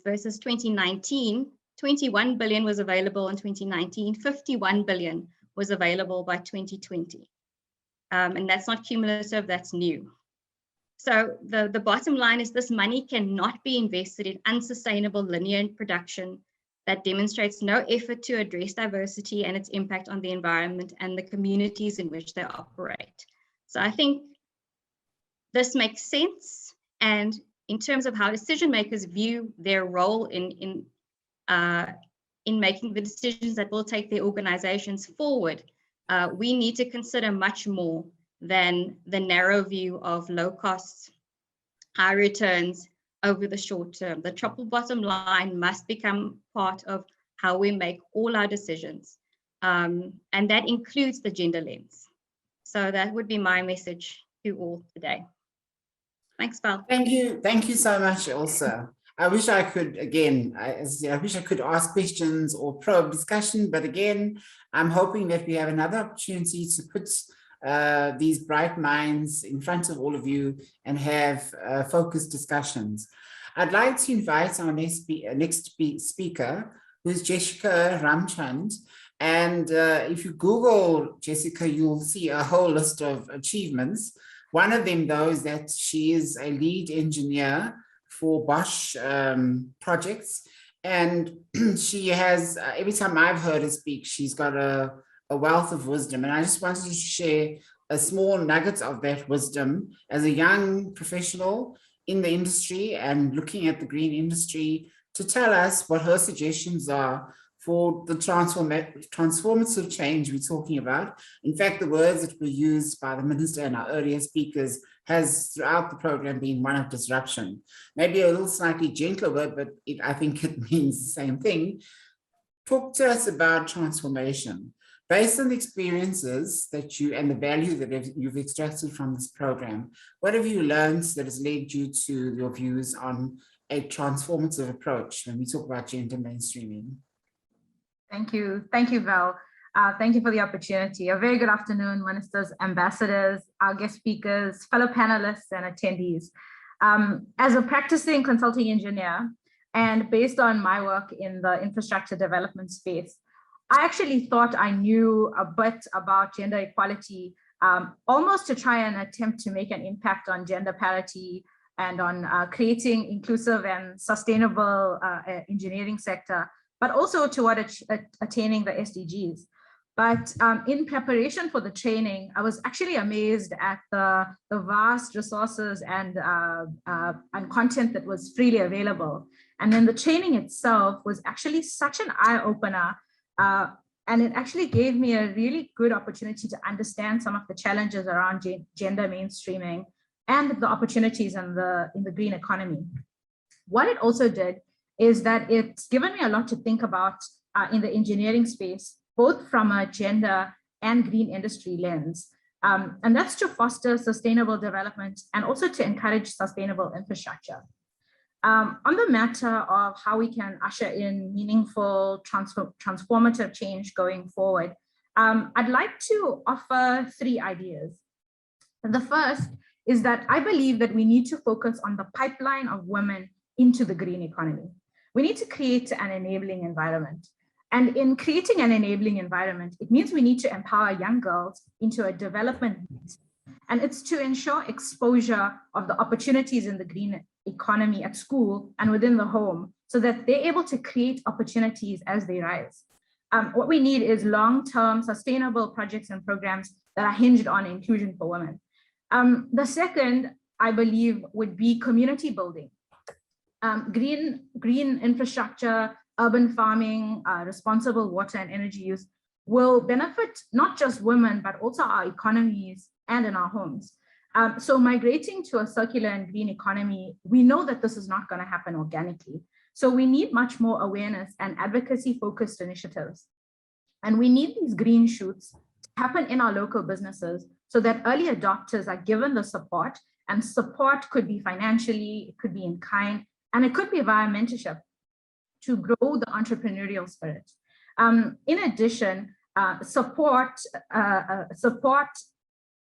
versus 2019, 21 billion was available in 2019, 51 billion was available by 2020. And that's not cumulative, that's new. So the bottom line is this money cannot be invested in unsustainable linear production that demonstrates no effort to address diversity and its impact on the environment and the communities in which they operate. So I think this makes sense. And in terms of how decision makers view their role in making the decisions that will take their organizations forward, we need to consider much more than the narrow view of low costs, high returns over the short term. The triple bottom line must become part of how we make all our decisions. And that includes the gender lens. So that would be my message to all today. Thanks, Val. Thank you so much, Elsa. I wish I could, again, I wish I could ask questions or probe discussion, but again, I'm hoping that we have another opportunity to put these bright minds in front of all of you and have focused discussions. I'd like to invite our next speaker, who's Jeshika Ramchand. And if you Google Jeshika, you'll see a whole list of achievements. One of them, though, is that she is a lead engineer for Bosch projects. And she has, every time I've heard her speak, she's got a wealth of wisdom. And I just wanted to share a small nugget of that wisdom as a young professional in the industry and looking at the green industry, to tell us what her suggestions are for the transformative change we're talking about. In fact, the words that were used by the minister and our earlier speakers has throughout the program been one of disruption. Maybe a little slightly gentler word, but I think it means the same thing. Talk to us about transformation. Based on the experiences that you and the value that you've extracted from this program, what have you learned that has led you to your views on a transformative approach when we talk about gender mainstreaming? Thank you, Val. Thank you for the opportunity. A very good afternoon, ministers, ambassadors, our guest speakers, fellow panelists, and attendees. As a practicing consulting engineer, and based on my work in the infrastructure development space, I actually thought I knew a bit about gender equality, almost to try and attempt to make an impact on gender parity and on creating inclusive and sustainable engineering sector, but also toward attaining the SDGs. But in preparation for the training, I was actually amazed at the vast resources and content that was freely available. And then the training itself was actually such an eye-opener. And it actually gave me a really good opportunity to understand some of the challenges around gender mainstreaming and the opportunities in the green economy. What it also did is that it's given me a lot to think about in the engineering space, both from a gender and green industry lens. And that's to foster sustainable development and also to encourage sustainable infrastructure. On the matter of how we can usher in meaningful transformative change going forward, I'd like to offer 3 ideas. The first is that I believe that we need to focus on the pipeline of women into the green economy. We need to create an enabling environment. And in creating an enabling environment, it means we need to empower young girls into a development. And it's to ensure exposure of the opportunities in the green economy at school and within the home so that they're able to create opportunities as they rise. What we need is long-term sustainable projects and programs that are hinged on inclusion for women. The second, I believe, would be community building. Green infrastructure, urban farming, responsible water and energy use will benefit not just women, but also our economies and in our homes. So migrating to a circular and green economy, we know that this is not going to happen organically. So we need much more awareness and advocacy-focused initiatives. And we need these green shoots to happen in our local businesses so that early adopters are given the support, and support could be financially, it could be in kind, and it could be via mentorship to grow the entrepreneurial spirit. In addition, support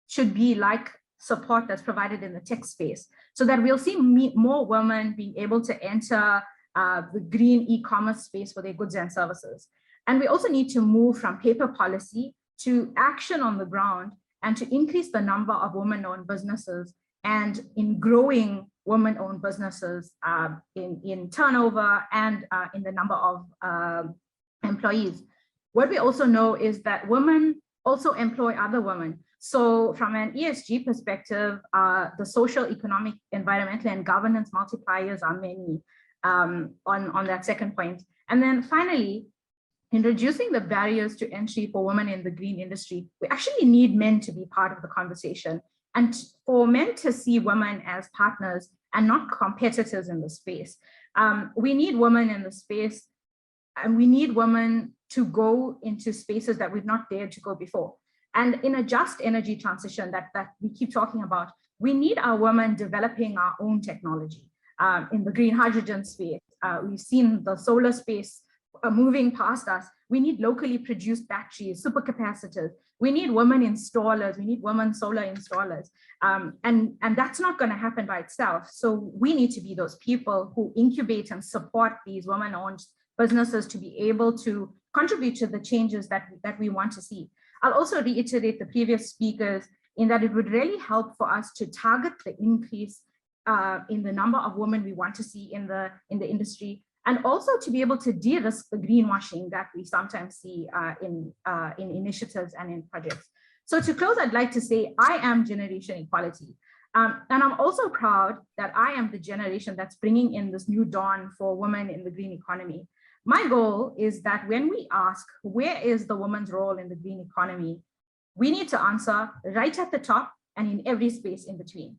should be like support that's provided in the tech space so that we'll see more women being able to enter the green e-commerce space for their goods and services. And we also need to move from paper policy to action on the ground and to increase the number of women-owned businesses and in growing women-owned businesses in turnover and in the number of employees. What we also know is that women also employ other women. So from an ESG perspective, the social, economic, environmental, and governance multipliers are many on that second point. And then finally, in reducing the barriers to entry for women in the green industry, we actually need men to be part of the conversation, and for men to see women as partners and not competitors in the space. We need women in the space, and we need women to go into spaces that we've not dared to go before. And in a just energy transition that we keep talking about, we need our women developing our own technology. In the green hydrogen space, we've seen the solar space moving past us. We need locally produced batteries, supercapacitors. We need women installers. We need women solar installers. And that's not going to happen by itself. So we need to be those people who incubate and support these women-owned businesses to be able to contribute to the changes that we want to see. I'll also reiterate the previous speakers in that it would really help for us to target the increase in the number of women we want to see in the industry, and also to be able to de-risk the greenwashing that we sometimes see in initiatives and in projects. So to close, I'd like to say I am Generation Equality. And I'm also proud that I am the generation that's bringing in this new dawn for women in the green economy. My goal is that when we ask, where is the woman's role in the green economy, we need to answer right at the top and in every space in between.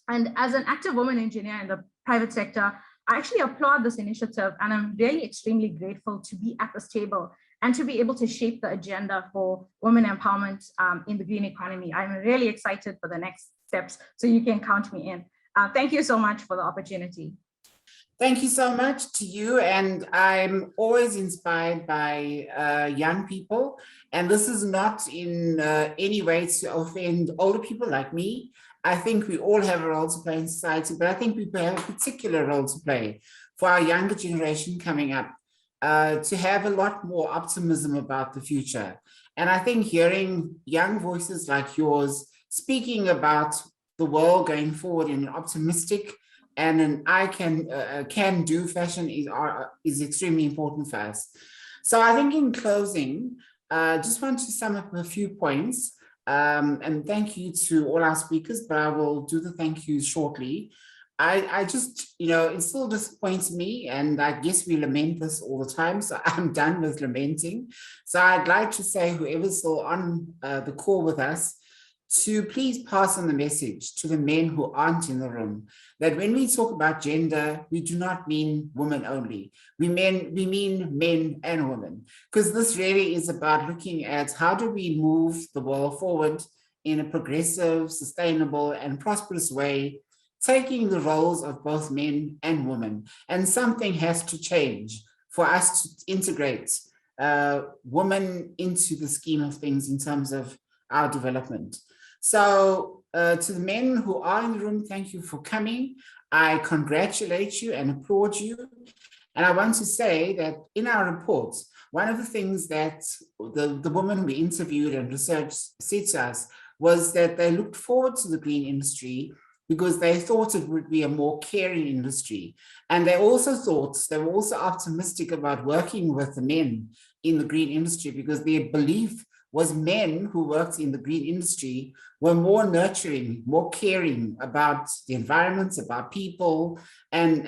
And as an active woman engineer in the private sector, I actually applaud this initiative, and I'm really extremely grateful to be at this table and to be able to shape the agenda for women empowerment in the green economy. I'm really excited for the next steps, so you can count me in. Thank you so much for the opportunity. Thank you so much to you. And I'm always inspired by young people. And this is not in any way to offend older people like me. I think we all have a role to play in society, but I think we have a particular role to play for our younger generation coming up, to have a lot more optimism about the future. And I think hearing young voices like yours speaking about the world going forward in an optimistic and an can-do fashion is extremely important for us. So I think in closing, just want to sum up a few points. And thank you to all our speakers, but I will do the thank yous shortly. I just, it still disappoints me, and I guess we lament this all the time, so I'm done with lamenting. So I'd like to say, whoever's still on the call with us, to please pass on the message to the men who aren't in the room, that when we talk about gender, we do not mean women only. We mean men and women, because this really is about looking at how do we move the world forward in a progressive, sustainable, and prosperous way, taking the roles of both men and women. And something has to change for us to integrate women into the scheme of things in terms of our development. So to the men who are in the room, thank you for coming. I congratulate you and applaud you. And I want to say that in our reports, one of the things that the women we interviewed and researched said to us was that they looked forward to the green industry because they thought it would be a more caring industry. And they were also optimistic about working with the men in the green industry, because their belief was men who worked in the green industry were more nurturing, more caring about the environment, about people, and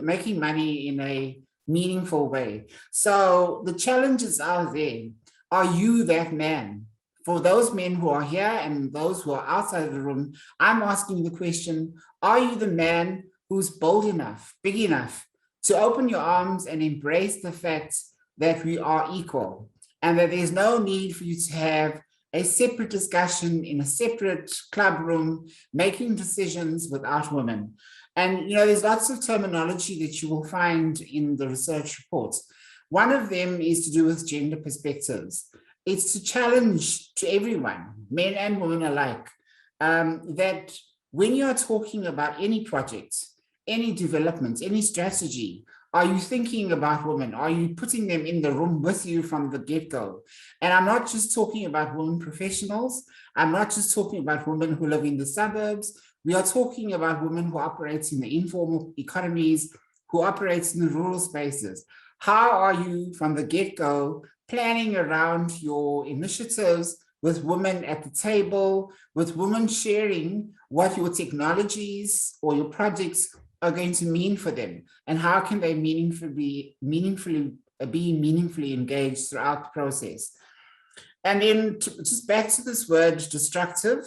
making money in a meaningful way. So the challenges are there. Are you that man? For those men who are here and those who are outside of the room, I'm asking the question, are you the man who's bold enough, big enough to open your arms and embrace the fact that we are equal, and that there's no need for you to have a separate discussion in a separate club room, making decisions without women? And there's lots of terminology that you will find in the research reports. One of them is to do with gender perspectives. It's to challenge to everyone, men and women alike, that when you're talking about any project, any development, any strategy, are you thinking about women? Are you putting them in the room with you from the get-go? And I'm not just talking about women professionals. I'm not just talking about women who live in the suburbs, We are talking about women who operate in the informal economies, who operate in the rural spaces. How are you from the get-go planning around your initiatives with women at the table, with women sharing what your technologies or your projects are going to mean for them, and how can they be meaningfully engaged throughout the process? And then just back to this word destructive,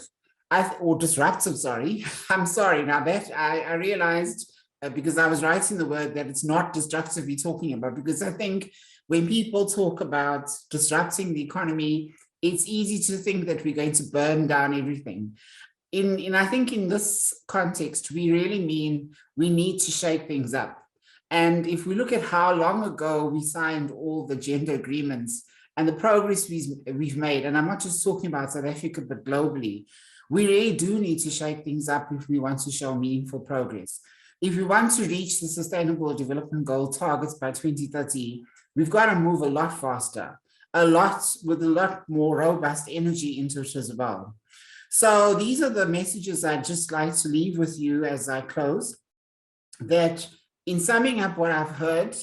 or disruptive, sorry. I'm sorry, now that I realized because I was writing the word that it's not destructive we're talking about, because I think when people talk about disrupting the economy, it's easy to think that we're going to burn down everything. I think in this context, we really mean we need to shake things up. And if we look at how long ago we signed all the gender agreements and the progress we've made, and I'm not just talking about South Africa, but globally, we really do need to shake things up if we want to show meaningful progress. If we want to reach the Sustainable Development Goal targets by 2030, we've got to move a lot faster, with a lot more robust energy into it as well. So these are the messages I'd just like to leave with you as I close, that in summing up what I've heard,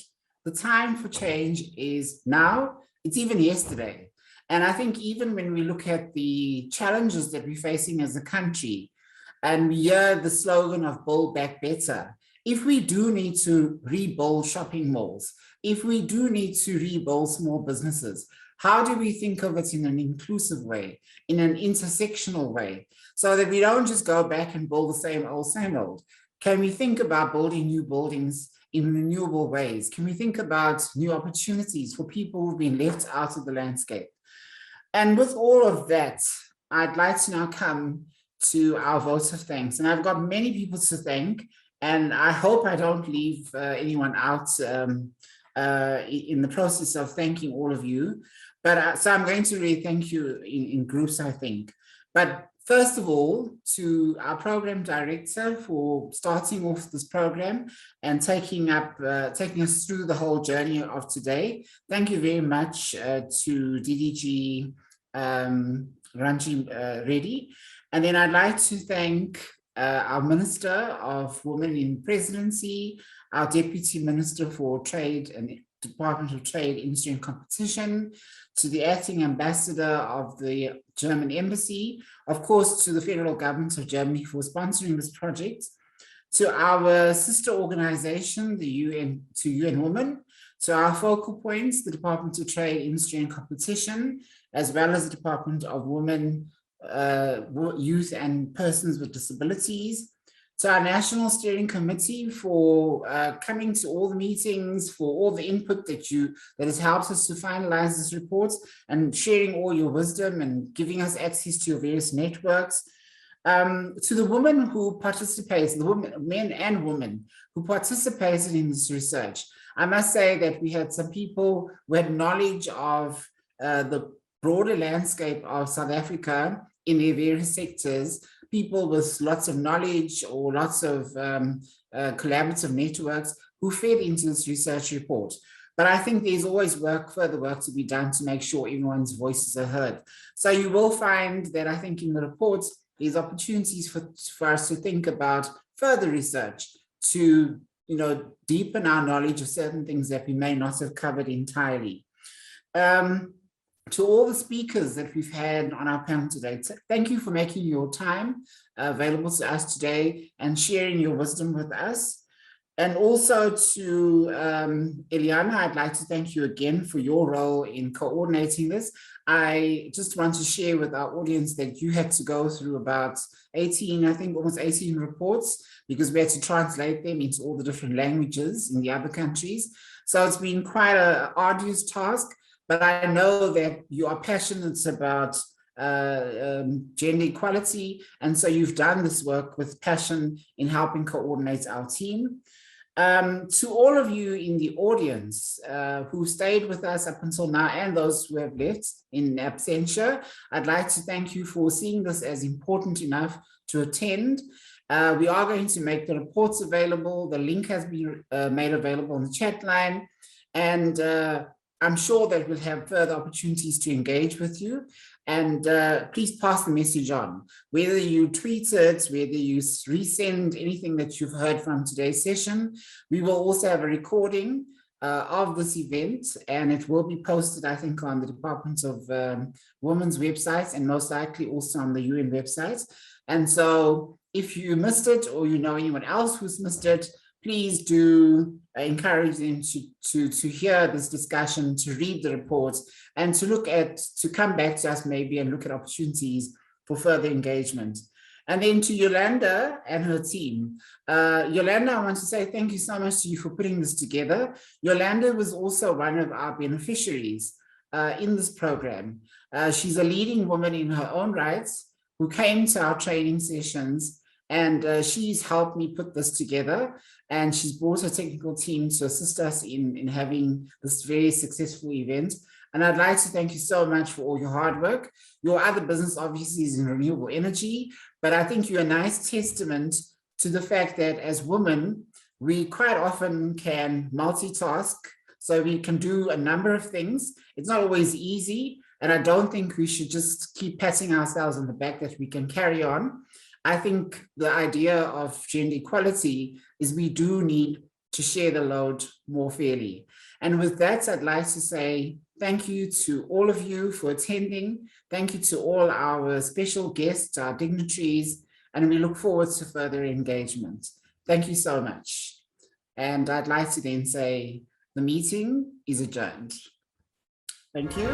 the time for change is now. It's even yesterday. And I think even when we look at the challenges that we're facing as a country, and we hear the slogan of Build Back Better, if we do need to rebuild shopping malls, if we do need to rebuild small businesses, how do we think of it in an inclusive way, in an intersectional way, so that we don't just go back and build the same old? Can we think about building new buildings in renewable ways? Can we think about new opportunities for people who've been left out of the landscape? And with all of that, I'd like to now come to our vote of thanks. And I've got many people to thank, and I hope I don't leave anyone out in the process of thanking all of you. But so I'm going to really thank you in groups, I think. But first of all, to our program director for starting off this program and taking us through the whole journey of today. Thank you very much to DDG Ranji Reddy. And then I'd like to thank our Minister of Women in Presidency, our Deputy Minister for Trade and Department of Trade, Industry and Competition, to the Acting Ambassador of the German Embassy, of course, to the Federal Government of Germany for sponsoring this project, to our sister organization, the UN Women, to our focal points, the Department of Trade, Industry and Competition, as well as the Department of Women, Youth and Persons with Disabilities, to our National Steering Committee for coming to all the meetings, for all the input that has helped us to finalize this report, and sharing all your wisdom and giving us access to your various networks. To the women who participated, the men and women who participated in this research. I must say that we had some people who had knowledge of the broader landscape of South Africa in their various sectors, people with lots of knowledge or lots of collaborative networks who fed into this research report. But I think there's always further work to be done to make sure everyone's voices are heard. So you will find that I think in the reports, there's opportunities for us to think about further research to deepen our knowledge of certain things that we may not have covered entirely. To all the speakers that we've had on our panel today, thank you for making your time available to us today and sharing your wisdom with us. And also to Eliana, I'd like to thank you again for your role in coordinating this. I just want to share with our audience that you had to go through about 18, I think almost 18 reports, because we had to translate them into all the different languages in the other countries. So it's been quite an arduous task. But I know that you are passionate about gender equality, and so you've done this work with passion in helping coordinate our team. To all of you in the audience who stayed with us up until now, and those who have left in absentia, I'd like to thank you for seeing this as important enough to attend. We are going to make the reports available. The link has been made available on the chat line. And I'm sure that we'll have further opportunities to engage with you. And please pass the message on. Whether you tweet it, whether you resend anything that you've heard from today's session, we will also have a recording of this event, and it will be posted, I think, on the Department of Women's websites and most likely also on the UN website. And so if you missed it or you know anyone else who's missed it, please do encourage them to hear this discussion, to read the reports, and to come back to us maybe and look at opportunities for further engagement. And then to Yolanda and her team. Yolanda, I want to say thank you so much to you for putting this together. Yolanda was also one of our beneficiaries in this program. She's a leading woman in her own rights who came to our training sessions, and she's helped me put this together, and she's brought a technical team to assist us in having this very successful event. And I'd like to thank you so much for all your hard work. Your other business obviously is in renewable energy, but I think you're a nice testament to the fact that as women, we quite often can multitask, so we can do a number of things. It's not always easy, and I don't think we should just keep patting ourselves on the back that we can carry on. I think the idea of gender equality is we do need to share the load more fairly. And with that, I'd like to say thank you to all of you for attending. Thank you to all our special guests, our dignitaries, and we look forward to further engagement. Thank you so much. And I'd like to then say the meeting is adjourned. Thank you.